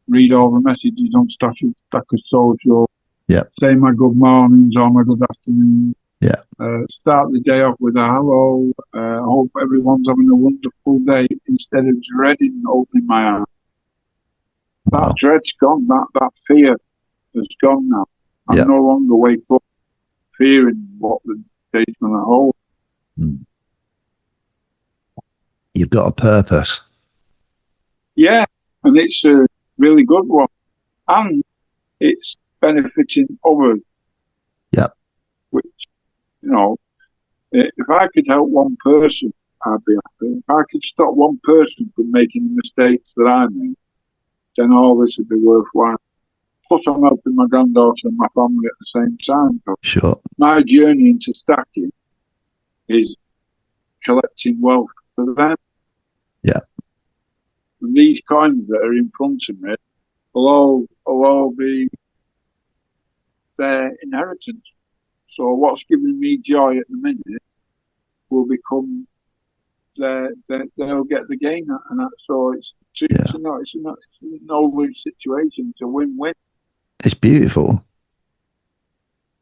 read all the messages on Stackers Social.
Yeah.
Say my good mornings or my good afternoons.
Yeah.
Start the day off with a hello. Hope everyone's having a wonderful day instead of dreading opening my eyes. Wow. That dread's gone. That fear has gone now. I no longer wake up fearing what the day's going to hold.
You've got a purpose.
Yeah, and it's a really good one. And it's benefiting others.
Yeah.
Which, if I could help one person, I'd be happy. If I could stop one person from making the mistakes that I made, then all this would be worthwhile. Plus, I'm helping my granddaughter and my family at the same time.
Sure.
My journey into stacking is collecting wealth for them.
Yeah.
And these coins that are in front of me will all be their inheritance. So what's giving me joy at the minute will become they'll get the gain, and that. So it's a no-lose situation. It's a win-win.
It's beautiful.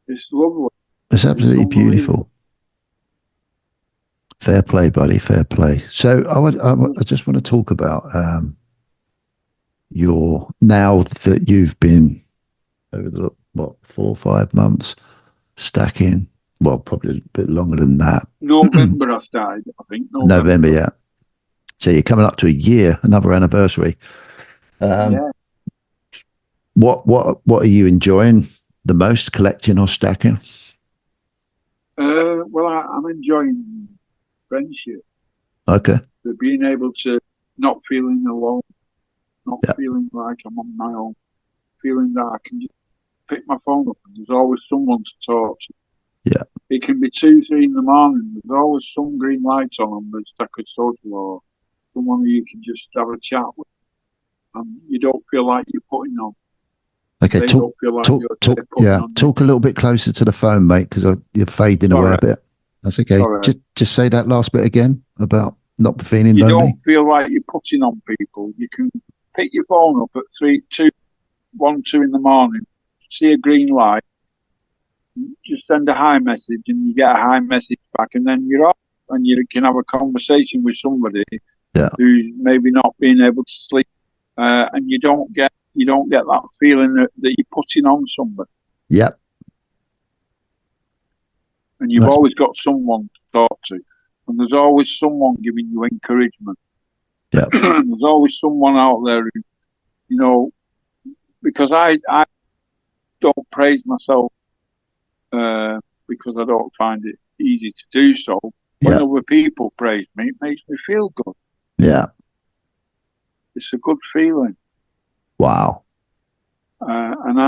It's lovely.
It's absolutely beautiful. Fair play, buddy. Fair play. So I just want to talk about now that you've been over the 4 or 5 months stacking. Well, probably a bit longer than that.
November I started, I think.
November, yeah. So you're coming up to a year, another anniversary. What are you enjoying the most, collecting or stacking?
Well, I'm enjoying friendship.
Okay.
So being able to not feeling alone, not feeling like I'm on my own, feeling that I can just pick my phone up and there's always someone to talk to.
Yeah.
It can be 2, 3 in the morning. There's always some green lights on the Stackers Social or someone who you can just have a chat with. And you don't feel like you're putting on.
Okay, talk a little bit closer to the phone, mate, because you're fading away a bit. That's okay. Just say that last bit again about not feeling lonely.
You don't feel like you're putting on people. You can pick your phone up at 1, 2 in the morning, see a green light, just send a hi message and you get a hi message back, and then you're off and you can have a conversation with somebody who's maybe not being able to sleep and you don't get that feeling that you're putting on somebody.
Yep.
And you've always got someone to talk to, and there's always someone giving you encouragement.
Yeah.
There's always someone out there who, you know, because I don't praise myself because I don't find it easy to do so. When other people praise me, it makes me feel good.
Yeah.
It's a good feeling.
Wow.
And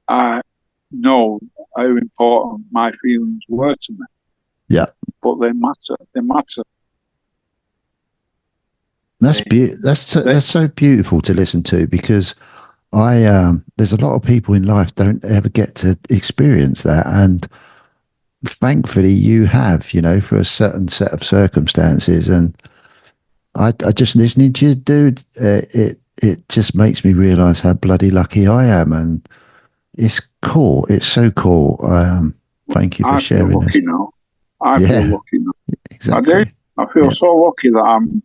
I know how important my feelings were to me.
Yeah.
But they matter. They matter.
That's so beautiful to listen to, because there's a lot of people in life don't ever get to experience that, and thankfully you have, you know, for a certain set of circumstances. And I just listening to you, dude, it just makes me realize how bloody lucky I am, and it's cool. It's so cool. Thank you for sharing this.
I feel lucky now.
Exactly.
I do. I feel so lucky that I'm,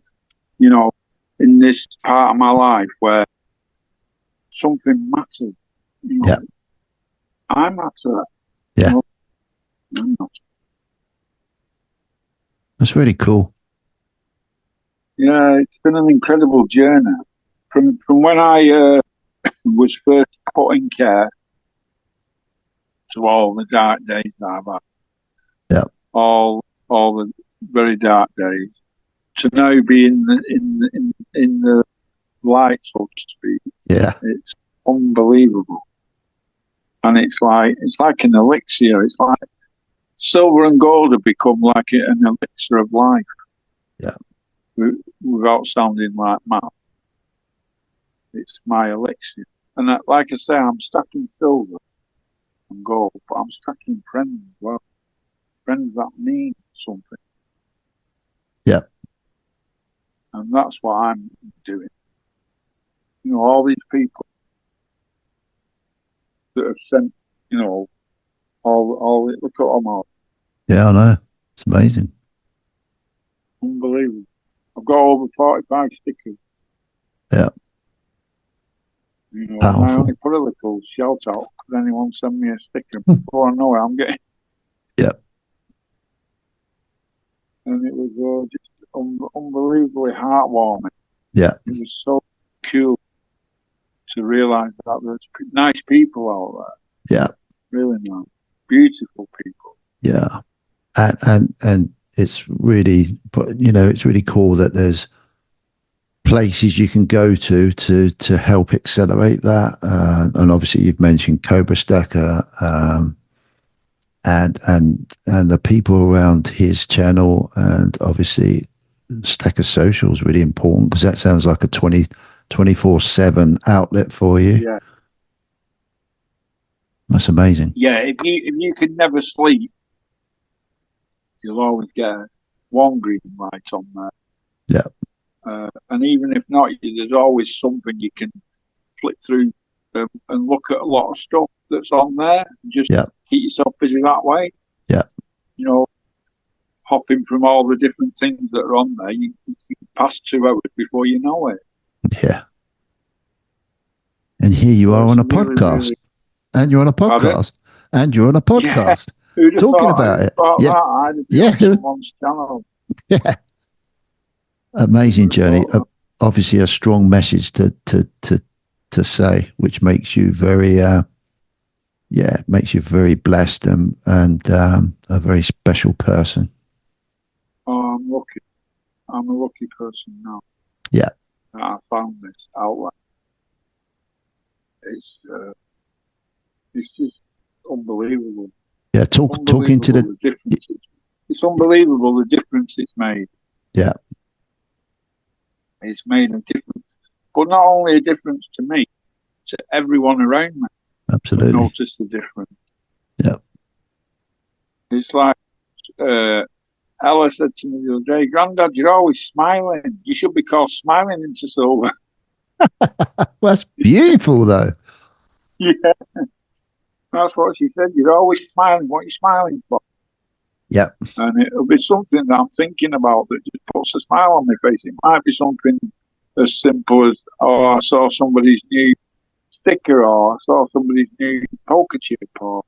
you know, in this part of my life where something matters. You know, I matter.
Yeah.
You know,
that's really cool.
Yeah, it's been an incredible journey. From when I was first put in care to all the dark days that I've had.
Yeah.
All the very dark days, to now be in the light, so to speak.
Yeah.
It's unbelievable. And it's like an elixir. It's like silver and gold have become like an elixir of life.
Yeah.
Without sounding like Matt. It's my elixir. And like I say, I'm stacking silver and gold, but I'm stacking friends as well. Friends that mean something.
Yeah.
And that's what I'm doing. You know, all these people that have sent, you know, all look at them all.
Yeah, I know. It's amazing.
Unbelievable. I've got over 45 stickers.
Yeah.
You know, and I only put a little shout out. Could anyone send me a sticker? Before I know it, I'm getting.
Yeah.
And it was just unbelievably heartwarming.
Yeah.
It was so cool to realise that there's nice people out there.
Yeah.
Really nice. Beautiful people.
Yeah. And it's really, you know, it's really cool that there's places you can go to help accelerate that. And obviously you've mentioned Cobra Stacker, and the people around his channel, and obviously Stacker Social is really important, because that sounds like a 24/7 outlet for you.
Yeah.
That's amazing.
Yeah, if you can never sleep, you'll always get one green light on there.
Yeah.
And even if not, there's always something you can flick through and look at a lot of stuff that's on there. And just keep yourself busy that way.
Yeah.
You know, hopping from all the different things that are on there, you pass 2 hours before you know it.
Yeah. And here you are on a podcast. And you're on a podcast. And you're on a podcast. Talking about it. Yeah. Yeah. Amazing journey. Obviously a strong message to say, which makes you very makes you very blessed and a very special person.
Oh, I'm lucky. I'm a lucky person now.
Yeah.
I found this outlet. It's just unbelievable.
Yeah, talking to the
difference. It's unbelievable the difference it's made.
Yeah.
It's made a difference. But not only a difference to me, to everyone around me.
Absolutely.
Notice the difference.
Yeah.
It's like Ella said to me the other day, Grandad, you're always smiling. You should be called Smiling into Silver.
Well, that's beautiful though.
Yeah. That's what she said. You're always smiling. What are you smiling for?
Yeah.
And it'll be something that I'm thinking about that just puts a smile on my face. It might be something as simple as or I saw somebody's new sticker, or I saw somebody's new poker chip, or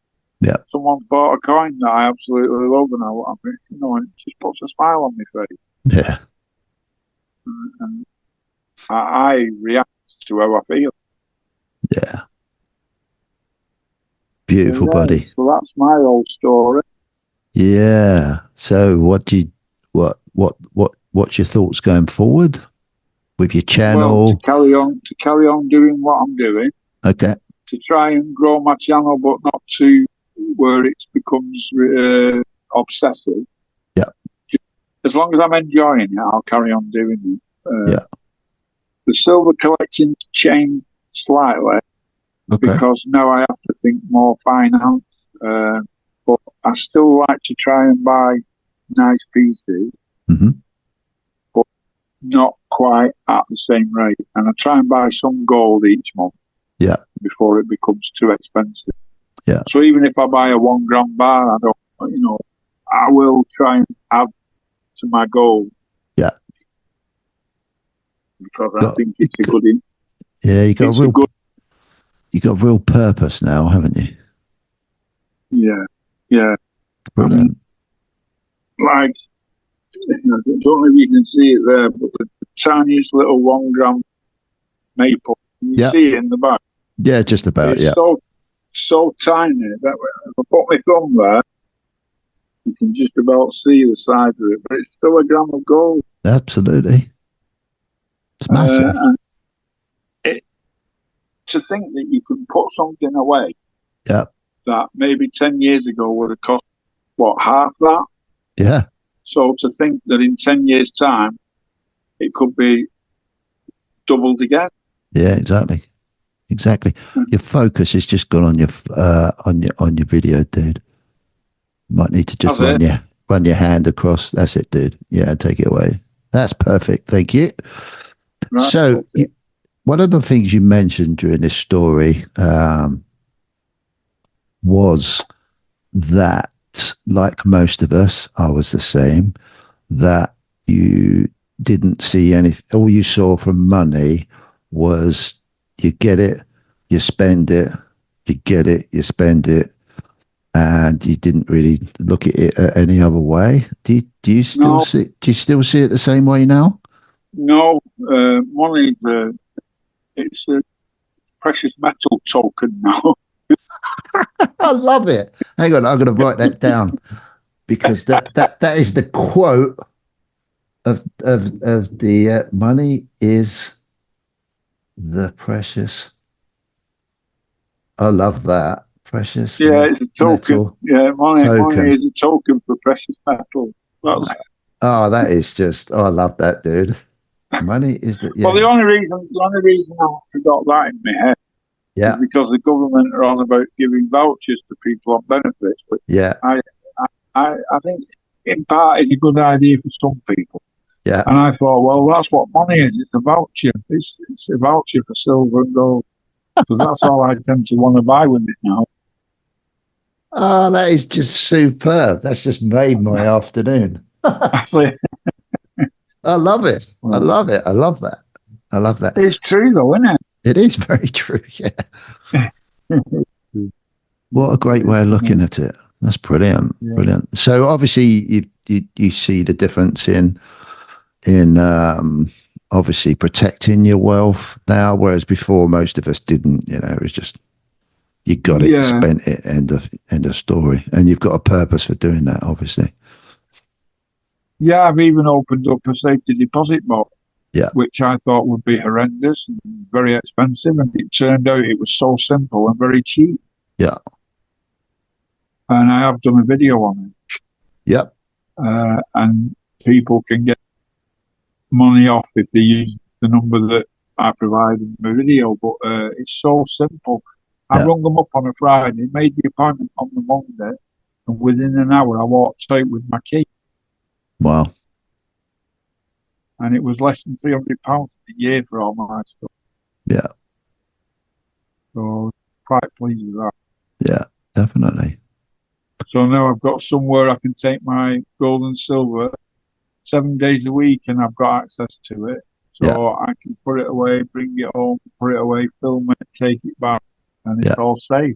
someone's bought a coin that I absolutely love, and and it just puts a smile on my face.
Yeah.
And I react to how I feel.
Yeah. Beautiful, buddy.
So that's my old story.
Yeah. So what's your thoughts going forward with your channel?
Well, to carry on doing what I'm doing.
Okay.
To try and grow my channel, but not to where it becomes obsessive.
Yeah.
As long as I'm enjoying it, I'll carry on doing it.
Yeah.
The silver collecting changed slightly because now I have to think more finance. But I still like to try and buy nice pieces, but not quite at the same rate. And I try and buy some gold each month.
Yeah.
Before it becomes too expensive.
Yeah.
So even if I buy a 1 gram bar, I will try and add to my gold.
Yeah.
Because I think it's a good.
Yeah, you got real purpose now, haven't you?
Yeah. Yeah.
Brilliant.
I don't know if you can see it there, but the tiniest little 1 gram maple. You see it in the back.
Yeah, just about.
It's so tiny that if I put my thumb there, you can just about see the size of it, but it's still a gram of gold.
Absolutely. It's massive.
To think that you can put something away
that
maybe 10 years ago would have cost, half that?
Yeah.
So to think that in 10 years' time, it could be doubled again.
Yeah, exactly. Your focus has just gone on your video, dude. Might need to just run your hand across. That's it, dude. Yeah, take it away. That's perfect. Thank you. Right. So, one of the things you mentioned during this story was that, like most of us, I was the same, that you didn't see anything. All you saw from money was you get it, you spend it, you get it, you spend it, and you didn't really look at it any other way. Do you still see it the same way now?
No, money it's a precious metal token now.
I love it. Hang on, I'm going to write that down because that is the quote of the money is the precious. I love that. Precious.
Yeah, it's a token. Metal. Yeah, money is a token for precious metal.
That is just. I love that, dude. Money is the. Yeah.
Well, the only reason I forgot that in my head is because the government are on about giving vouchers to people on benefits. But I think in part it's a good idea for some people.
Yeah.
And I thought, well, that's what money is. It's a voucher. It's a voucher for silver and gold. So that's all I tend to want to buy with it now.
Oh, that is just superb. That's just made my afternoon. I love it. I love it. I love that. I love that.
It's true though, isn't it?
It is very true, yeah. What a great way of looking at it. That's brilliant. Yeah. Brilliant. So obviously you see the difference in obviously protecting your wealth now, whereas before most of us didn't. It was just you got it, you spent it, end of story. And you've got a purpose for doing that, obviously.
Yeah, I've even opened up a safety deposit box, which I thought would be horrendous and very expensive, and it turned out it was so simple and very cheap.
Yeah.
And I have done a video on it.
Yep.
And people can get money off if they use the number that I provided in the video, but it's so simple. I rung them up on a Friday, made the appointment on the Monday, and within an hour I walked out with my key.
Wow.
And it was less than £300 a year for all my stuff.
Yeah.
So quite pleased with that.
Yeah, definitely.
So now I've got somewhere I can take my gold and silver 7 days a week, and I've got access to it. So I can put it away, bring it home, put it away, film it, take it back, and it's all safe.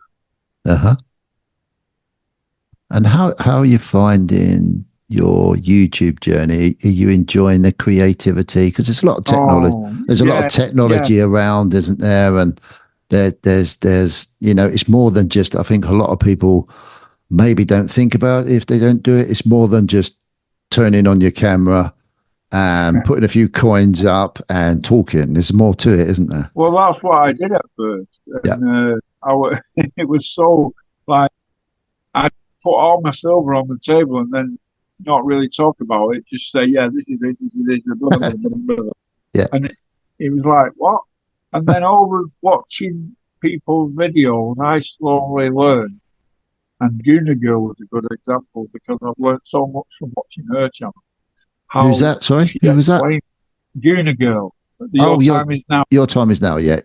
And how are you finding your YouTube journey? Are you enjoying the creativity? Because there's a lot of technology. There's a lot of technology around, isn't there? And there's it's more than just. I think a lot of people maybe don't think about it if they don't do it. It's more than just turning on your camera and putting a few coins up and talking. There's more to it, isn't there?
Well, that's what I did at first. And, it was so like I put all my silver on the table and then not really talk about it. Just say, yeah, this is this, blah, blah, blah, blah, blah. And it was like, what? And then over watching people's videos, I slowly learned. And Guna Girl was a good example because I've learned so much from watching her channel.
Who's that? Sorry, who was that?
Guna Girl. Your time is now.
Your time is now. Yeah.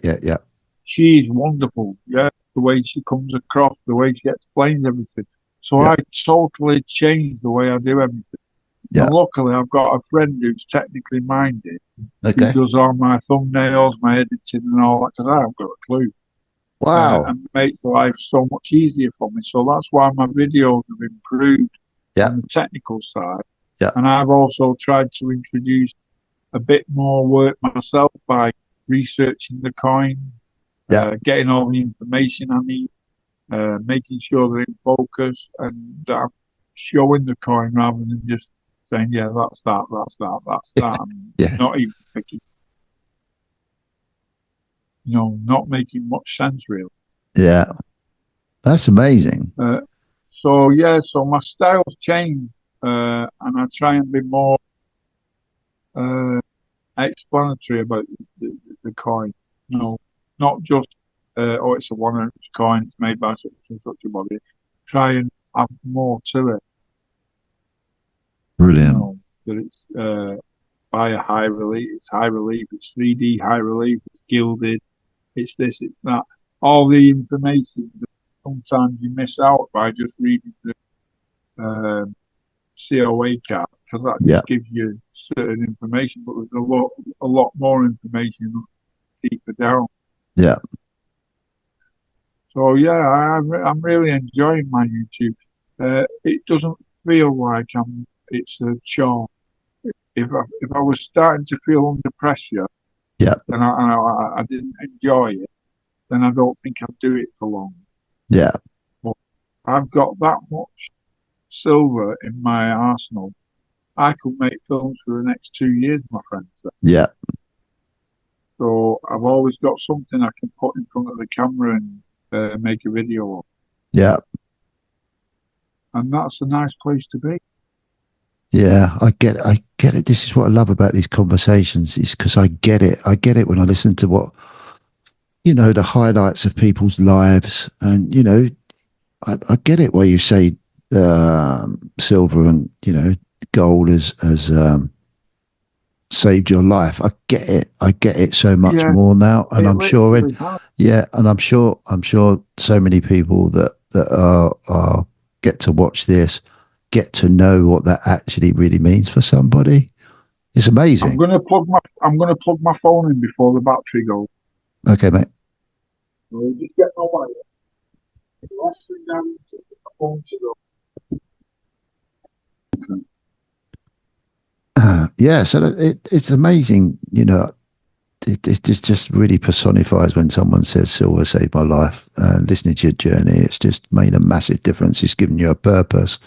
She's wonderful. Yeah, the way she comes across, the way she explains everything. So I totally changed the way I do everything. Yeah. And luckily, I've got a friend who's technically minded. Who does all my thumbnails, my editing, and all that because I haven't got a clue.
Wow.
And makes life so much easier for me. So that's why my videos have improved on the technical side.
Yeah.
And I've also tried to introduce a bit more work myself by researching the coin, getting all the information I need, making sure they're in focus, and showing the coin rather than just saying, yeah, that's that, and not even picking. Not making much sense really.
Yeah, that's amazing.
So my style's changed, and I try and be more explanatory about the coin. Not just it's a 1 ounce coin. It's made by such and such a body. Try and add more to it.
Brilliant.
That it's by a high relief. It's high relief. It's 3D high relief. It's gilded. It's this, it's that. All the information that sometimes you miss out by just reading the COA card, because that just gives you certain information, but there's a lot more information deeper down.
Yeah.
So I'm really enjoying my YouTube. It doesn't feel like it's a chore. If I was starting to feel under pressure, and I didn't enjoy it, then I don't think I'd do it for long.
Yeah.
But I've got that much silver in my arsenal. I could make films for the next 2 years, my friend.
Yeah.
So I've always got something I can put in front of the camera and make a video of.
Yeah.
And that's a nice place to be.
Yeah, I get it. This is what I love about these conversations, is because I get it. I get it when I listen to what, the highlights of people's lives. And, I get it where you say silver and, gold has saved your life. I get it. I get it so much more now. And I'm sure I'm sure so many people that are get to watch this get to know what that actually really means for somebody. It's amazing.
I'm gonna plug my phone in before the battery goes.
Okay, mate.
So just get my wire. Last thing down to the phone to go.
Okay. So it's amazing, it just really personifies when someone says silver saved my life. Listening to your journey, it's just made a massive difference. It's given you a purpose.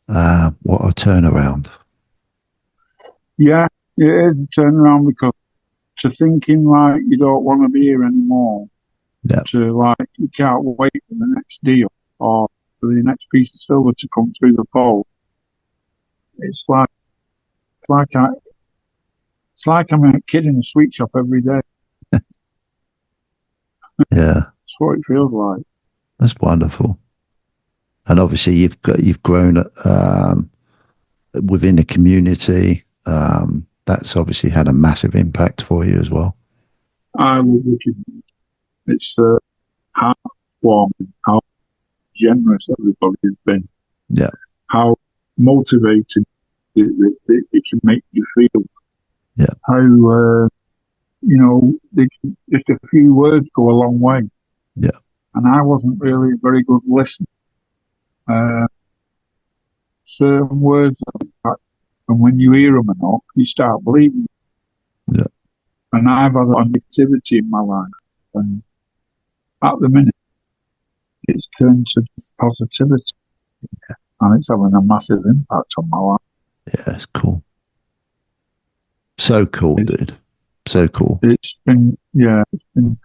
What a turnaround.
Yeah, it is a turnaround, because to thinking like you don't want to be here anymore, to like you can't wait for the next deal or for the next piece of silver to come through the fold. It's like I'm a kid in a sweet shop every day.
Yeah,
that's what it feels like.
That's wonderful. And obviously, you've grown within the community. That's obviously had a massive impact for you as well.
I love the community. It's heartwarming, how generous everybody has been.
Yeah.
How motivating it can make you feel.
Yeah.
How, just a few words go a long way.
Yeah.
And I wasn't really a very good listener. Certain words, and when you hear them enough, you start believing.
Yeah.
And I've had a lot of negativity in my life. And at the minute, it's turned to just positivity. And it's having a massive impact on my life.
Yeah, it's cool. So cool, dude. So cool.
It's been, and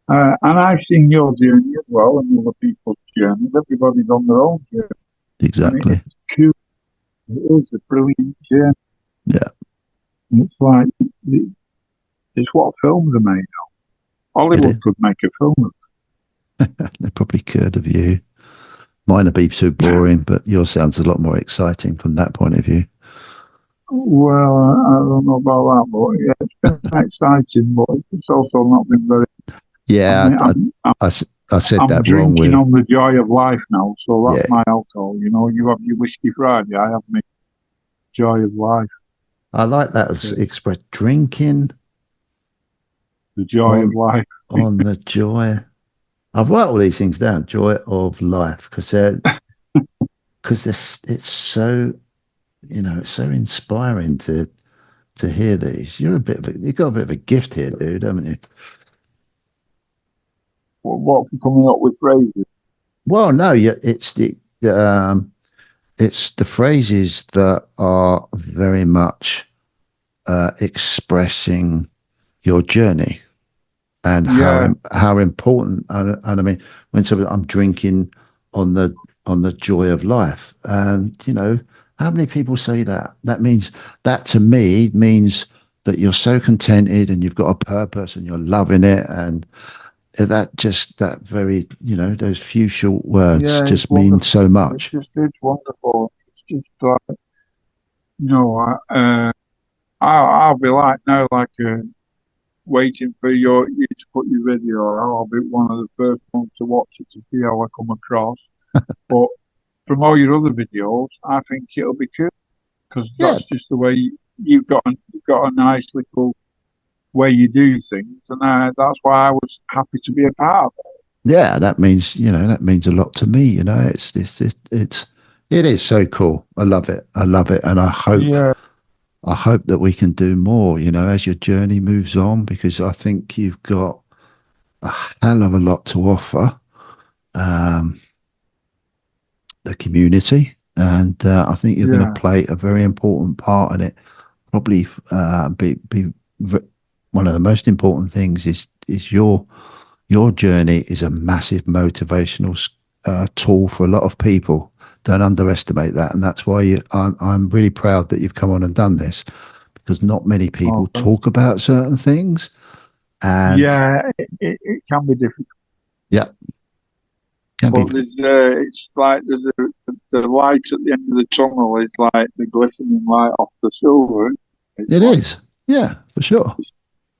I've seen your journey as well and other people's journeys. Everybody's on their own journey.
Exactly.
And it's cool. It is a brilliant journey.
Yeah.
And it's like, it's what films are made of. Hollywood could make a film of it.
They probably could of you. Mine would be too boring, but yours sounds a lot more exciting from that point of view.
Well, I don't know about that, but yeah, it's been exciting, but it's also not been very.
Yeah, I said that wrong.
I'm drinking on the joy of life now, so that's my alcohol. You know, you have your whiskey Friday, I have my joy of life.
I like that as expressed. Drinking
the joy of life.
On the joy. I've written all these things down. Joy of life, because it's so, it's so inspiring to hear these. You've got a bit of a gift here, dude, haven't you?
What for coming up with phrases?
Well, no, it's the phrases that are very much expressing your journey and how important. And I mean, when I'm drinking on the joy of life, and how many people say that? That to me means that you're so contented and you've got a purpose and you're loving it, and that very, those few short words just mean so much.
It's wonderful. It's just like, I'll be like now, waiting for you to put your video. I'll be one of the first ones to watch it to see how I come across. But from all your other videos, I think it'll be cool because that's just the way you've got a nice little way you do things, and that's why I was happy to be a part of it.
Yeah, that means a lot to me. It is so cool. I love it, and I hope that we can do more. As your journey moves on, because I think you've got a hell of a lot to offer the community, and I think you're going to play a very important part in it. Probably be one of the most important things is your journey is a massive motivational tool for a lot of people. Don't underestimate that, and that's why I'm really proud that you've come on and done this, because not many people talk about certain things. And
it can be difficult.
Yeah.
But it's like the light at the end of the tunnel is like the glistening light off the silver.
It is, yeah, for sure.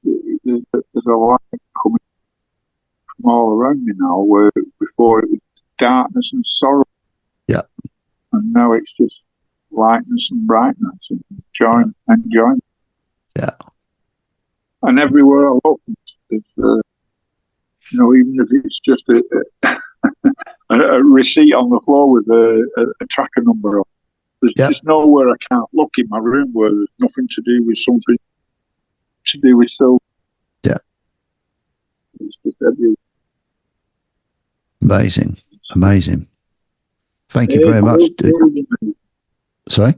There's a light coming from all around me now, where before it was darkness and sorrow.
Yeah.
And now it's just lightness and brightness and enjoyment.
Yeah.
And everywhere I look, there's, even if it's just a receipt on the floor with a tracker number on. There's just nowhere I can't look in my room where there's nothing to do with something to do with silver.
Yeah.
It's just everywhere.
Amazing. Thank you very much, dude. Sorry?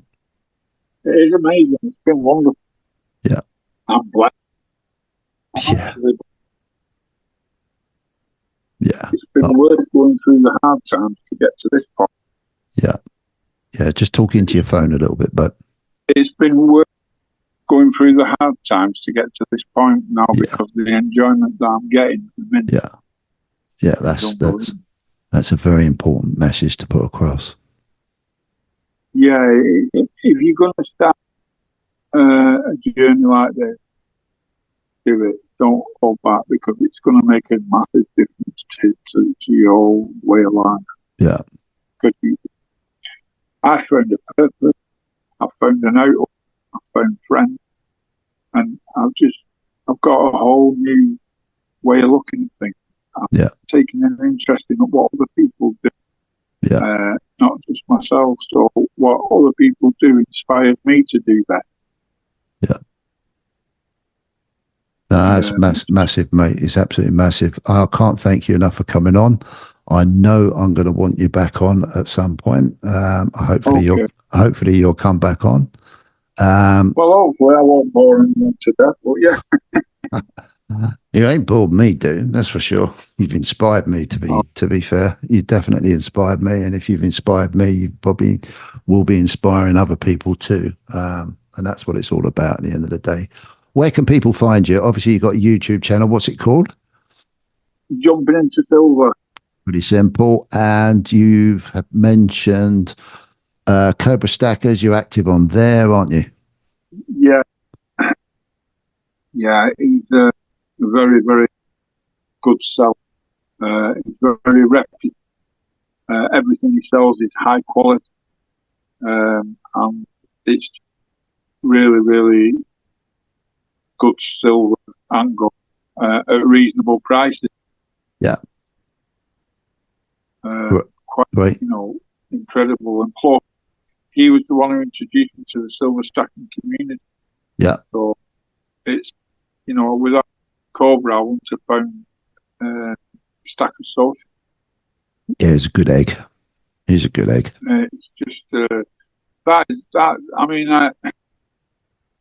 It is amazing. It's been wonderful.
Yeah.
I'm blessed.
Yeah.
It's been worth going through the hard times to get to this point.
Yeah. Yeah, just talk into your phone a little bit, but
it's been worth going through the hard times to get to this point now because of the enjoyment that I'm getting.
Yeah, that's a very important message to put across.
Yeah, if you're going to start a journey like this, do it. Don't hold back, because it's going to make a massive difference to your way of life.
Yeah.
Because I found a purpose, I found an outlook, I found friends, and I've got a whole new way of looking at things.
Yeah.
Taking an interest in what other people do.
Yeah.
Not just myself. So what other people do inspired me to do that.
Yeah. No, that's massive, mate. It's absolutely massive. I can't thank you enough for coming on. I know I'm going to want you back on at some point. Hopefully you'll come back on.
Well, hopefully I won't bore anyone to death, but yeah.
You ain't bored me, dude. That's for sure. You've inspired me to be fair. You definitely inspired me. And if you've inspired me, you probably will be inspiring other people too. And that's what it's all about at the end of the day. Where can people find you? Obviously, you've got a YouTube channel. What's it called?
Jumping into Silver.
Pretty simple. And you've mentioned Cobra Stackers. You're active on there, aren't you?
Yeah. Yeah, he's a very, very good seller. He's very reputable. Everything he sells is high quality. And it's really, really good silver and gold at reasonable prices.
Yeah.
Quite,
great.
Incredible. And plus, he was the one who introduced me to the silver stacking community.
Yeah.
So it's, without Cobra, I wouldn't have found Stacker Social.
Yeah, it's a good egg. He's a good egg.
It's just that. I mean,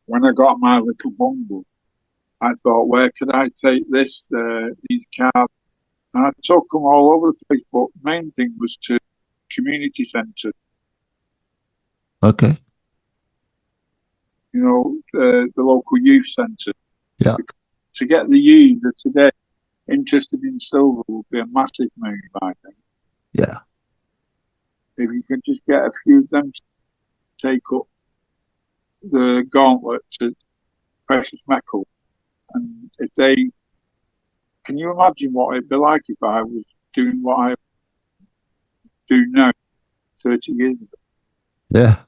when I got my little bundle, I thought, where could I take these cards? And I took them all over the place. But main thing was to community centre.
Okay.
The local youth centre.
Yeah.
To get the youth of today interested in silver would be a massive move, I think.
Yeah.
If you could just get a few of them to take up the gauntlet to precious metal, and if they, can you imagine what it'd be like if I was doing what I do now 30 years ago?
Yeah.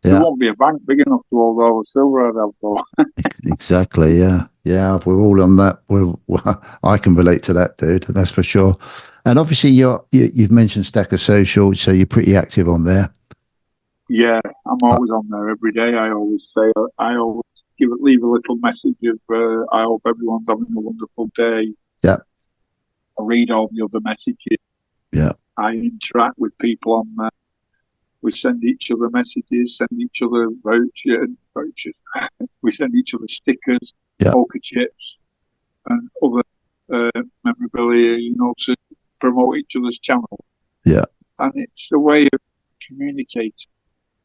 There won't be a bank big enough to hold all the silver I'd have for.
Exactly. Yeah. Yeah. We're all on that. I can relate to that, dude. That's for sure. And obviously, you've mentioned Stacker Social, so you're pretty active on there.
Yeah, I'm always on there every day. I always leave a little message of I hope everyone's having a wonderful day.
Yeah.
I read all the other messages.
Yeah.
I interact with people on there. We send each other messages, send each other vouchers. We send each other stickers, poker chips, and other memorabilia, to promote each other's channel.
Yeah.
And it's a way of communicating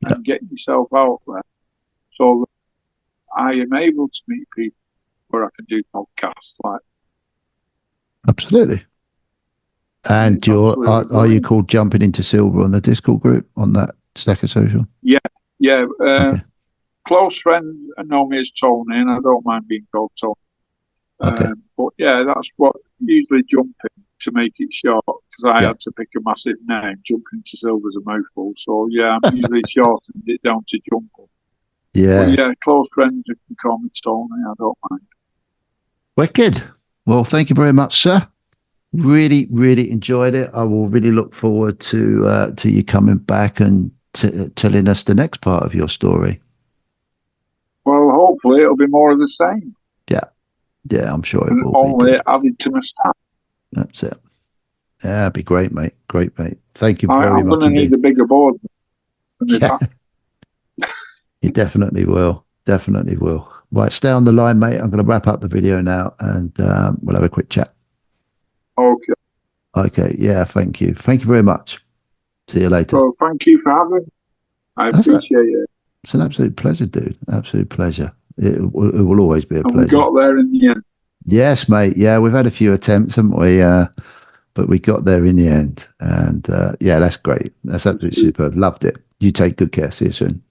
and getting yourself out there, so that I am able to meet people where I can do podcasts like.
Absolutely. And are you called Jumping Into Silver on the Discord group on that Stacker Social?
Yeah. Okay. Close friends know me as Tony, and I don't mind being called Tony.
Okay.
But yeah, that's what usually Jumping, to make it short, because I had to pick a massive name. Jumping Into Silver is a mouthful, so yeah, I'm usually shortened it down to Jumping.
Yeah.
But yeah, close friends can call me Tony. I don't mind.
Wicked. Well, thank you very much, sir. Really, really enjoyed it. I will really look forward to you coming back and telling us the next part of your story.
Well, hopefully it'll be more of the same.
Yeah, I'm sure it will
only added to my staff.
That's it. Yeah, it'd be great, mate. Great, mate. Thank you very much.
I'm going to need a bigger board.
Yeah. You definitely will. Definitely will. Right, stay on the line, mate. I'm going to wrap up the video now, and we'll have a quick chat.
Okay.
Okay. Yeah. Thank you. Thank you very much. See you later.
Well, thank you for having me. I appreciate it.
It's an absolute pleasure, dude. Absolute pleasure. It will always be a pleasure.
We got there in the end.
Yes, mate. Yeah, we've had a few attempts, haven't we? But we got there in the end. And yeah, that's great. That's absolutely superb. Loved it. You take good care. See you soon.